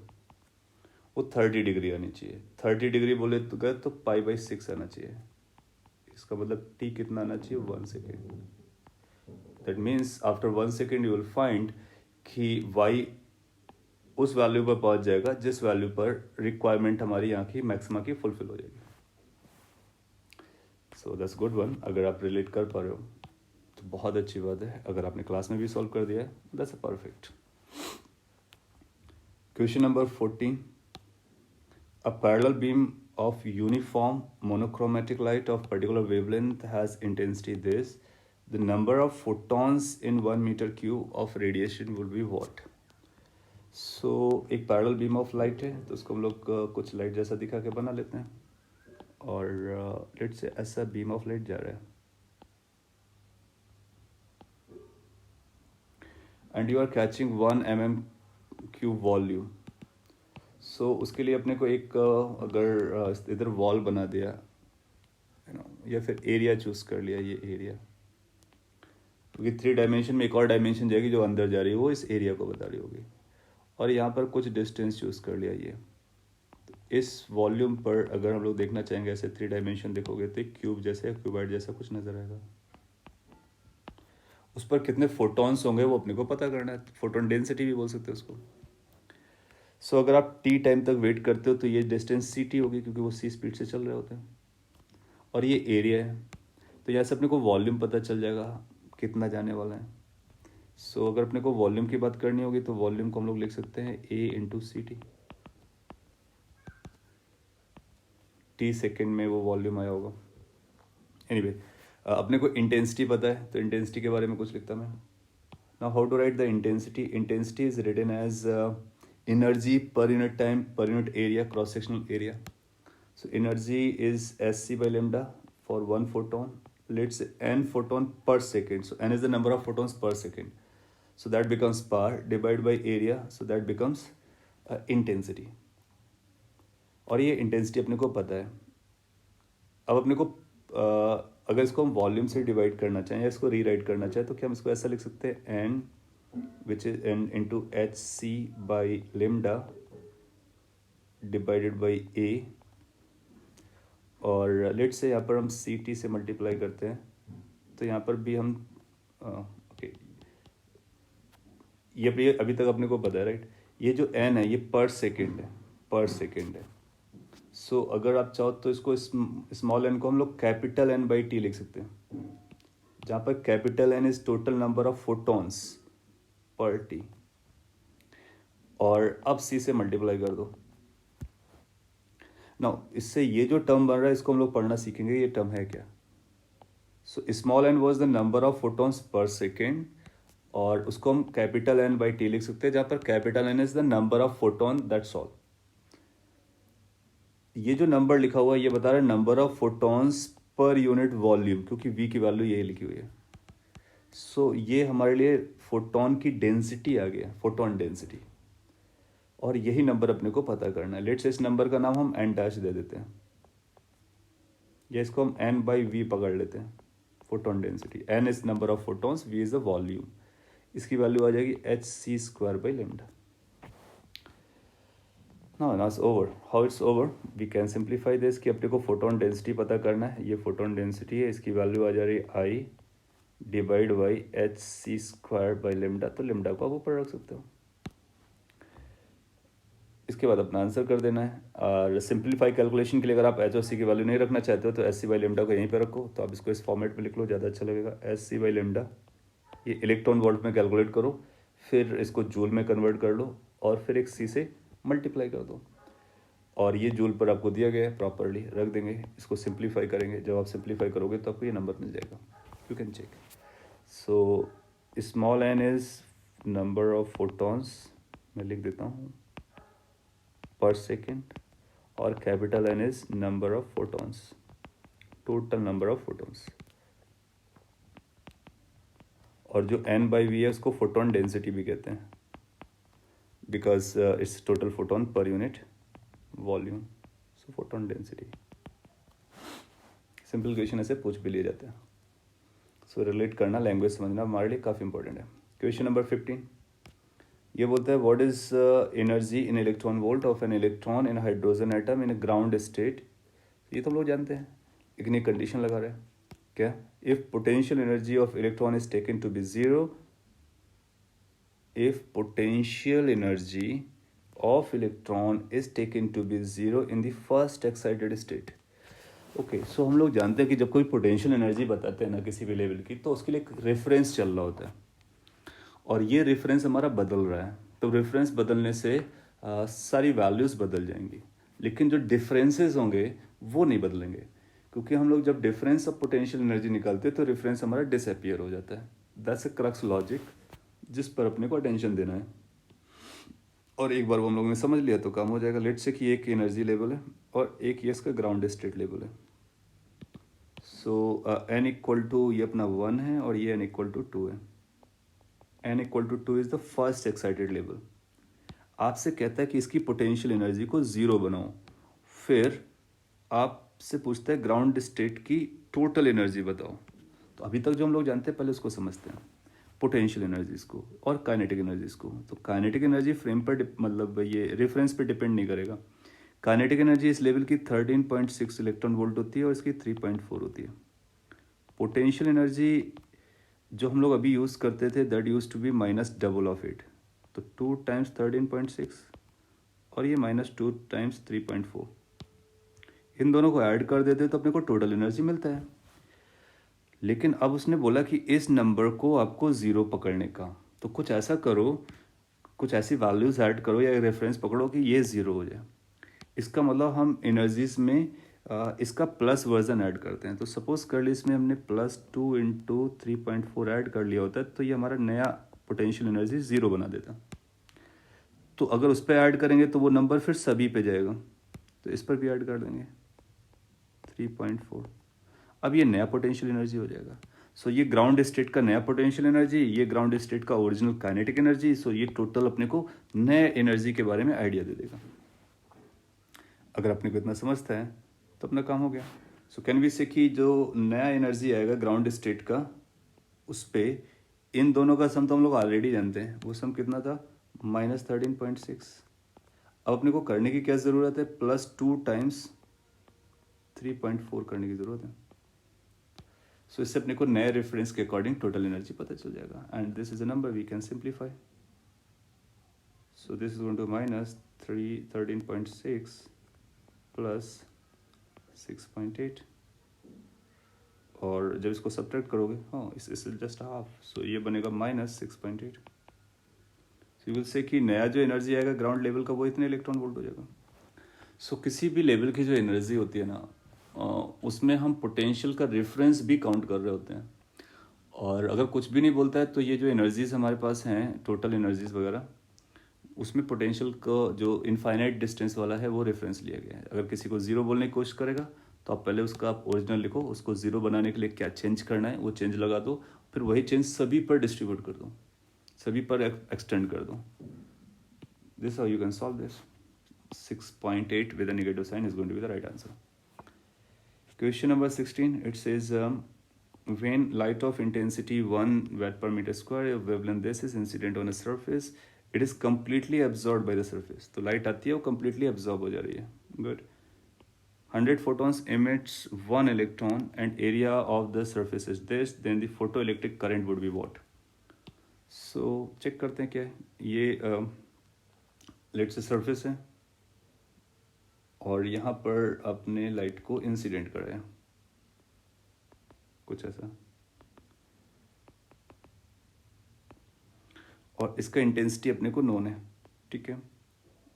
वो 30 डिग्री आनी चाहिए. 30 डिग्री बोले तो गए तो π/6 आना चाहिए. इसका मतलब t कितना आना चाहिए, 1 second. That means after 1 second you will find कि y उस वैल्यू पर पहुंच जाएगा जिस वैल्यू पर रिक्वायरमेंट हमारी यहाँ की मैक्सिमा की फुलफिल हो जाएगी. So that's good one. अगर आप रिलेट कर पा रहे हो तो बहुत अच्छी बात है. अगर आपने क्लास में भी सॉल्व कर दिया है that's a perfect. Question number 14. A parallel beam of uniform monochromatic light of particular wavelength has intensity this. The number of photons in 1 meter cube of radiation would be what? So एक parallel beam of light है तो उसको हम लोग कुछ light जैसा दिखा के बना लेते हैं और लेट से ऐसा बीम ऑफ लाइट जा रहा है. And you are catching 1 mm³ volume. So उसके लिए अपने को एक अगर इधर वॉल बना दिया या फिर एरिया चूज कर लिया, ये एरिया, क्योंकि 3 डायमेंशन में एक और डायमेंशन जाएगी जो अंदर जा रही है, वो इस एरिया को बता रही होगी। और यहाँ पर कुछ डिस्टेंस चूज कर लिया ये। तो इस वॉल्यूम पर अगर हम लोग देखना चाहेंगे ऐसे 3 डायमेंशन देखोगे तो क्यूब जैसे, क्यूबाइड जैसा कुछ नजर आएगा। उस पर कितने फोटॉन्स होंगे वो अपने को पता करना है, फोटोन डेंसिटी भी बोल सकते हैं उसको। सो अगर आप टी टाइम तक वेट करते हो तो ये डिस्टेंस सी टी होगी, क्योंकि वो सी स्पीड से चल रहे होते हैं। और ये एरिया है, तो यहाँ से अपने को वॉल्यूम पता चल जाएगा कितना जाने वाला है। सो अगर अपने को वॉल्यूम की बात करनी होगी तो वॉल्यूम को हम लोग लिख सकते हैं A into c t. T second में वो वॉल्यूम आया होगा। एनीवे अपने को इंटेंसिटी पता है, तो इंटेंसिटी के बारे में कुछ लिखता मैं। Now how to write the intensity? Intensity is written as energy per unit time per unit area cross sectional area. So energy is Sc by lambda for 1 photon. Let's say n photon per second. So n is the number of photons per second. So that becomes power divided by area. So that becomes intensity. और ये intensity अपने को पता है। अब अपने को अगर इसको हम वॉल्यूम से डिवाइड करना चाहें या इसको रीराइट करना चाहें तो क्या हम इसको ऐसा लिख सकते हैं, n which is n into H C by lambda divided by a। और लेट से यहाँ पर हम सी टी से मल्टीप्लाई करते हैं तो यहाँ पर भी हम ओके, ये अभी तक अपने को पता है राइट। ये जो एन है ये पर सेकेंड है, पर सेकेंड है। सो अगर आप चाहो तो इसको स्मॉल एन को हम लोग कैपिटल एन बाई टी लिख सकते हैं, जहाँ पर capital N is total number of photons per T. और अब सी से मल्टीप्लाई कर दो। नाउ इससे ये जो टर्म बन रहा है इसको हम लोग पढ़ना सीखेंगे, ये टर्म है क्या। So small N was the number of photons per second, और उसको हम कैपिटल एन बाई टी लिख सकते हैं, जहाँ पर capital N is the number of photon, that's all. ये जो नंबर लिखा हुआ है ये बता रहा है number of photons per unit volume, क्योंकि वी की वैल्यू यही लिखी हुई है। सो ये हमारे लिए फोटॉन की डेंसिटी आ गया, फोटॉन डेंसिटी। और यही नंबर अपने को पता करना है। लेट्स से इस नंबर का नाम हम एन डैश दे देते हैं, या इसको हम एन बाई वी पकड़ लेते हैं। Photon density, N is number of photons, V is the volume. इसकी वैल्यू आ जाएगी H C square by lambda. Now it's over. How it's over? We can simplify this कि अपने को फोटोन डेंसिटी पता करना है। ये फोटोन डेंसिटी है, इसकी वैल्यू आ जा रही है I divide by H C square by lambda. तो लेमडा को आप ऊपर रख सकते हो। इसके बाद अपना आंसर कर देना है। और सिंप्लीफाई कैलकुलेशन के लिए अगर आप एच और सी की वैल्यू नहीं रखना चाहते हो तो एस सी बाई लेमडा को यहीं पे रखो। तो आप इसको इस फॉर्मेट में लिख लो, ज़्यादा अच्छा लगेगा। एस सी बाई लेमडा ये इलेक्ट्रॉन वोल्ट में कैलकुलेट करो, फिर इसको जूल में कन्वर्ट कर लो, और फिर एक सी से मल्टीप्लाई कर दो। और ये जूल पर आपको दिया गया है, प्रॉपरली रख देंगे। इसको सिंप्लीफाई करेंगे, जब आप सिंप्लीफाई करोगे तो आपको ये नंबर मिल जाएगा। You can check. So small N is number of photons, मैं लिख देता हूँ, पर सेकेंड, और capital N is number of photons, total number of photons. और जो एन बाई वी है उसको फोटोन डेंसिटी भी कहते हैं, because it's total photon per unit volume. So photon density. Simple question ऐसे पूछ भी लिए जाते हैं। सो रिलेट करना, लैंग्वेज समझना हमारे लिए काफ़ी इंपॉर्टेंट है। क्वेश्चन नंबर 15 ये बोलता है what is energy in electron volt of an electron in hydrogen atom in ground state. ये तो हम लोग जानते हैं, लेकिन एक कंडीशन लगा रहे हैं क्या, if potential energy of electron is taken to be zero, if potential energy of electron is taken to be zero in the first excited state. Okay, so हम लोग जानते हैं कि जब कोई पोटेंशियल एनर्जी बताते हैं ना किसी भी लेवल की, तो उसके लिए एक रेफरेंस चल रहा होता है, और ये रेफरेंस हमारा बदल रहा है। तो रेफरेंस बदलने से सारी वैल्यूज़ बदल जाएंगी, लेकिन जो डिफरेंसेस होंगे वो नहीं बदलेंगे, क्योंकि हम लोग जब डिफरेंस ऑफ पोटेंशियल एनर्जी निकालते हैं तो रेफरेंस हमारा डिसअपियर हो जाता है। दैट्स अ क्रक्स लॉजिक जिस पर अपने को अटेंशन देना है, और एक बार वो हम लोगों ने समझ लिया तो काम हो जाएगा। लेट्स से कि एक एनर्जी लेवल है और एक ये इसका ग्राउंड स्टेट लेवल है। सो एन इक्वल टू ये अपना 1 है और ये एन इक्वल टू 2 है। n equal to 2 is the first excited level. आपसे कहता है कि इसकी पोटेंशियल एनर्जी को ज़ीरो बनाओ, फिर आपसे पूछता है ग्राउंड स्टेट की टोटल एनर्जी बताओ। तो अभी तक जो हम लोग जानते हैं पहले उसको समझते हैं, पोटेंशियल एनर्जीज को और काइनेटिक एनर्जीज को। तो काइनेटिक एनर्जी फ्रेम पर मतलब ये रेफरेंस पे डिपेंड नहीं करेगा। काइनेटिक एनर्जी इस लेवल की 13.6 इलेक्ट्रॉन वोल्ट होती है और इसकी 3.4 होती है। पोटेंशियल एनर्जी जो हम लोग अभी यूज़ करते थे that used to be minus double of it, तो 2 टाइम्स 13.6 और ये माइनस 2 टाइम्स 3.4, इन दोनों को ऐड कर देते तो अपने को टोटल एनर्जी मिलता है। लेकिन अब उसने बोला कि इस नंबर को आपको ज़ीरो पकड़ने का, तो कुछ ऐसा करो, कुछ ऐसी वैल्यूज़ ऐड करो या रेफरेंस पकड़ो कि ये ज़ीरो हो जाए। इसका मतलब हम एनर्जीज में इसका प्लस वर्जन ऐड करते हैं। तो सपोज कर ली इसमें हमने +2 इंटू 3.4 ऐड कर लिया होता है, तो ये हमारा नया पोटेंशियल एनर्जी ज़ीरो बना देता। तो अगर उस पर ऐड करेंगे तो वो नंबर फिर सभी पे जाएगा, तो इस पर भी ऐड कर देंगे 3.4। अब ये नया पोटेंशियल एनर्जी हो जाएगा। सो ये ग्राउंड स्टेट का नया पोटेंशियल एनर्जी, ये ग्राउंड स्टेट का ओरिजिनल काइनेटिक एनर्जी। सो ये टोटल अपने को नए एनर्जी के बारे में आइडिया दे देगा। अगर अपने को इतना समझता है तो अपना काम हो गया। सो कैन वी से कि जो नया एनर्जी आएगा ग्राउंड स्टेट का, उस पर इन दोनों का सम तो हम लोग ऑलरेडी जानते हैं, वो सम कितना था -13.6। अब अपने को करने की क्या ज़रूरत है, +2 टाइम्स 3.4 करने की ज़रूरत है। सो इससे अपने को नए रेफरेंस के अकॉर्डिंग टोटल एनर्जी पता चल जाएगा। And this is a number we can simplify. So this is going to -13.6 plus 6.8, और जब इसको सब्ट्रैक्ट करोगे हाँ इस जस्ट हाफ, सो ये बनेगा -6.8। सो यू विल से कि नया जो एनर्जी आएगा ग्राउंड लेवल का वो इतने इलेक्ट्रॉन वोल्ट हो जाएगा। सो किसी भी लेवल की जो एनर्जी होती है ना, उसमें हम पोटेंशियल का रेफरेंस भी काउंट कर रहे होते हैं। और अगर कुछ भी नहीं बोलता है तो ये जो एनर्जीज हमारे पास हैं टोटल एनर्जीज वगैरह, उसमें पोटेंशियल का जो इनफाइनाइट डिस्टेंस वाला है वो रेफरेंस लिया गया है। अगर किसी को ज़ीरो बोलने की कोशिश करेगा तो आप पहले उसका आप ओरिजिनल लिखो, उसको ज़ीरो बनाने के लिए क्या चेंज करना है वो चेंज लगा दो, फिर वही चेंज सभी पर डिस्ट्रीब्यूट कर दो, सभी पर एक्सटेंड कर दो। This how you can solve this. 6.8 with a negative sign is going to be the right answer. Question number 16, it says when light of intensity 1 watt per meter square of wavelength this is incident on a surface, it is completely absorbed by the surface. तो light आती है वो completely absorb हो जा रही है। Good. 100 photons emits 1 electron and area of the surface is this, then the photoelectric current would be what? So check करते हैं क्या है ये। let's say surface है और यहाँ पर अपने लाइट को इंसिडेंट कराया, कुछ ऐसा, और इसका इंटेंसिटी अपने को नोन है, ठीक है,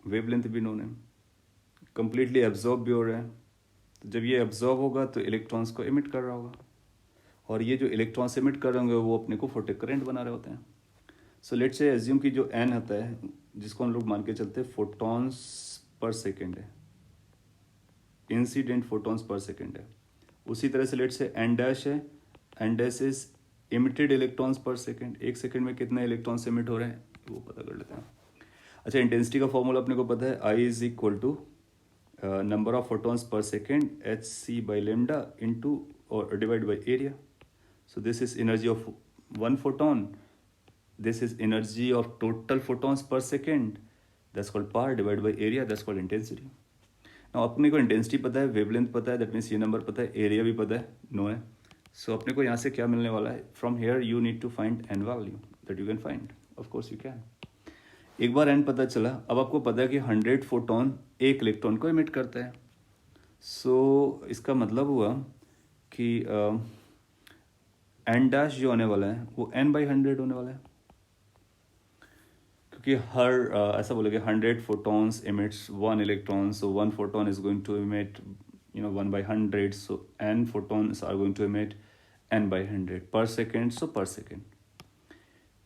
वेवलेंथ भी नोन है, कंप्लीटली एब्जॉर्ब भी हो रहा है। तो जब ये एब्जॉर्ब होगा तो इलेक्ट्रॉन्स को इमिट कर रहा होगा, और ये जो इलेक्ट्रॉन्स इमिट कर रहे होंगे वो अपने को फोटो करंट बना रहे होते हैं। सो लेट्स से एज्यूम कि जो एन होता है जिसको हम लोग मान के चलते हैं फोटॉन्स पर सेकेंड है, इंसिडेंट फोटॉन्स पर सेकेंड है। उसी तरह से लेट्स से एन डैश है, N dash is emitted electrons per second, एक सेकेंड में कितने इलेक्ट्रॉन्स इमिट हो रहे हैं वो पता कर लेते हैं। अच्छा, इंटेंसिटी का फॉर्मूला अपने को पता है, I is equal to number of photons per second h C by lambda into और divide by area. So this is energy of one photon, this is energy of total photons per second, that's called power, divided by area, that's called intensity. Now अपने को intensity पता है, wavelength पता है, that means ये number पता है, area भी पता है, नो है। सो अपने को यहाँ से क्या मिलने वाला है, from here you need to find N value that you can find, of course you can. एक बार एन पता चला, अब आपको पता है कि 100 फोटोन एक इलेक्ट्रॉन को इमिट करता है। सो इसका मतलब हुआ कि एन डैश जो होने वाला है वो n/100 होने वाला है, कि हर ऐसा बोलेंगे 100 photons emits 1 electron, so 1 photon is going to emit 1/100, so n photons are going to emit n/100 per second, so per second।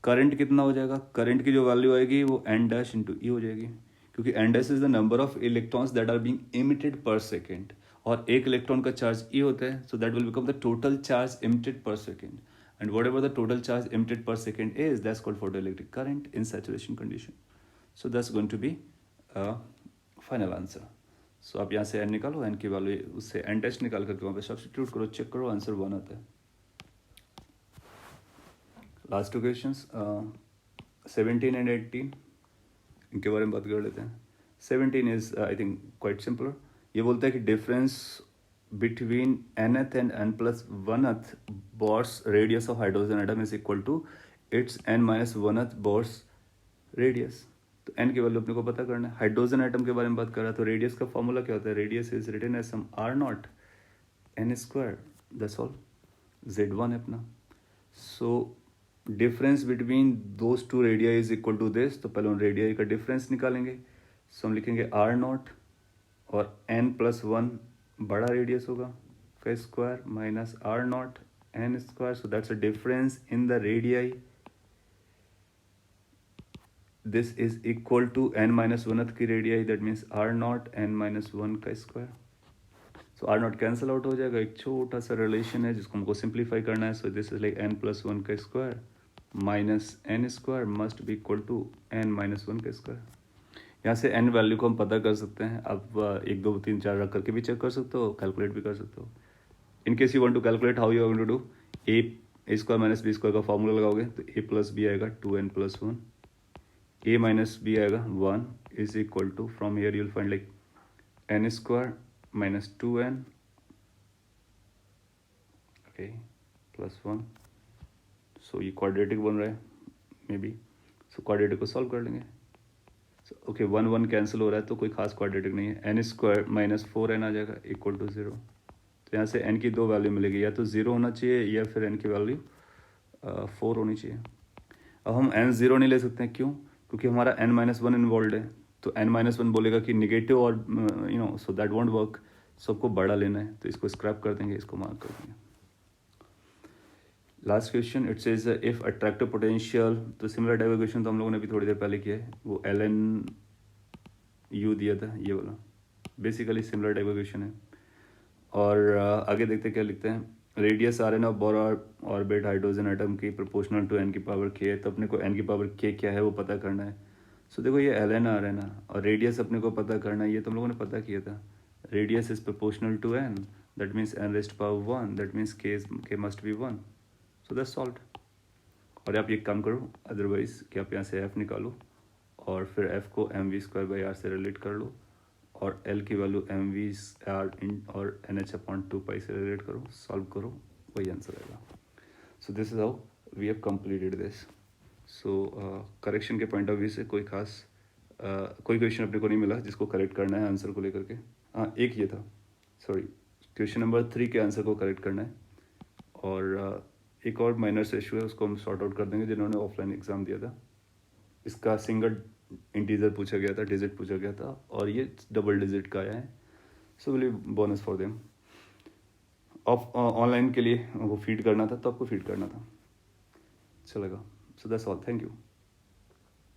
Current कितना हो जाएगा, करंट की जो वैल्यू आएगी वो n डैश इंटू ई हो जाएगी, क्योंकि n dash is the number of electrons that are being emitted per second, और एक इलेक्ट्रॉन का चार्ज ई होता है, so that will become the total charge emitted per second. and whatever the total charge emitted per second is, that's called photoelectric current in saturation condition. So that's going to be final answer. So आप यहाँ से n निकालो, n की value उससे n test निकाल करके वहाँ पे सब्स्टिट्यूट करो, चेक करो, आंसर 1 आता है. लास्ट टू क्वेश्चंस 17 एंड 18 इनके बारे में बात कर लेते हैं. 17 is I think quite simpler. ये बोलता है कि difference between nth and n plus 1th Bohr's radius of hydrogen atom is equal to its n minus 1th Bohr's radius. तो n की वैल्यू अपने को पता करना है. हाइड्रोजन एटम के बारे में बात कर रहा है, तो रेडियस का फॉर्मूला क्या होता है? Radius is written as some r naught n square, that's all. z1 है अपना. So difference between those two radii is equal to this. तो पहले उन रेडिया का डिफरेंस निकालेंगे. सो हम लिखेंगे r नॉट और n प्लस 1 बड़ा रेडियस होगा का square minus r naught n square. So that's a difference in the radii. This is equal to n minus 1th की radii, that means r naught n minus 1 का square. So r not cancel out हो जाएगा. एक छोटा सा relation है जिसको हमको सिंप्लीफाई करना है. So this is like n plus 1 का square minus n square must be equal to n minus 1 का स्क्वायर. यहाँ से n वैल्यू को हम पता कर सकते हैं. आप 1 2 3 4 रख करके भी चेक कर सकते हो, कैलकुलेट भी कर सकते हो. In case you want to calculate how you are going to do, a square minus b square का फॉर्मूला लगाओगे तो a प्लस b आएगा 2n plus 1. a minus B आएगा 1 is equal to, from here you'll find like n square minus 2n okay plus 1. So ये quadratic बन रहा है maybe. So quadratic को सॉल्व कर लेंगे. ओके 1 1 कैंसिल हो रहा है तो कोई खास क्वाड्रेटिक नहीं है. n स्क्वायर माइनस 4n आ जाएगा इक्वल टू 0. तो यहाँ से n की दो वैल्यू मिलेगी, या तो 0 होना चाहिए या फिर n की वैल्यू 4 होनी चाहिए. अब हम n 0 नहीं ले सकते हैं. क्यों? क्योंकि हमारा n माइनस 1 इन्वॉल्व है. तो n माइनस 1 बोलेगा कि निगेटिव और you know, so that want work. सबको बड़ा लेना है तो इसको स्क्रैप कर देंगे, इसको मार्क कर देंगे. Last question it says if attractive potential. तो सिमिलर टाइप का क्वेश्चन तो हम लोगों ने भी थोड़ी देर पहले किया है. वो ln u दिया था, ये वाला बेसिकली सिमिलर टाइप का क्वेश्चन है. और आगे देखते क्या लिखते हैं. Radius R N of Bohr orbit hydrogen atom की प्रोपोर्शनल टू n की पावर k. तो अपने को n की पावर k क्या है वो पता करना है. सो देखो ये ln आ रहा है ना, और रेडियस अपने को पता करना है. ये तो हम लोगों ने पता किया था. Radius is proportional to n, that means n raised power 1, that means k must be 1. So that's solved. और आप ये काम करो अदरवाइज कि आप यहाँ से f निकालो और फिर f को mv स्क्वायर बाई आर से रिलेट कर लो और L की वैल्यू mv आर इन और NH/2 से रिलेट करो, सॉल्व करो, वही आंसर आएगा. So this is how we have completed this. So correction के पॉइंट ऑफ व्यू से कोई खास कोई क्वेश्चन अपने को नहीं मिला जिसको करेक्ट करना है आंसर को लेकर के. हाँ एक ये था, सॉरी, क्वेश्चन नंबर 3 के आंसर को करेक्ट करना है. और एक और माइनर से इशू है, उसको हम सॉर्ट आउट कर देंगे जिन्होंने ऑफलाइन एग्ज़ाम दिया था. इसका सिंगल इंटीजर पूछा गया था, डिजिट पूछा गया था, और ये डबल डिजिट का आया है. So will bonus for them. Online के लिए वो फीड करना था तो आपको फीड करना था, चलेगा. So that's all, thank you.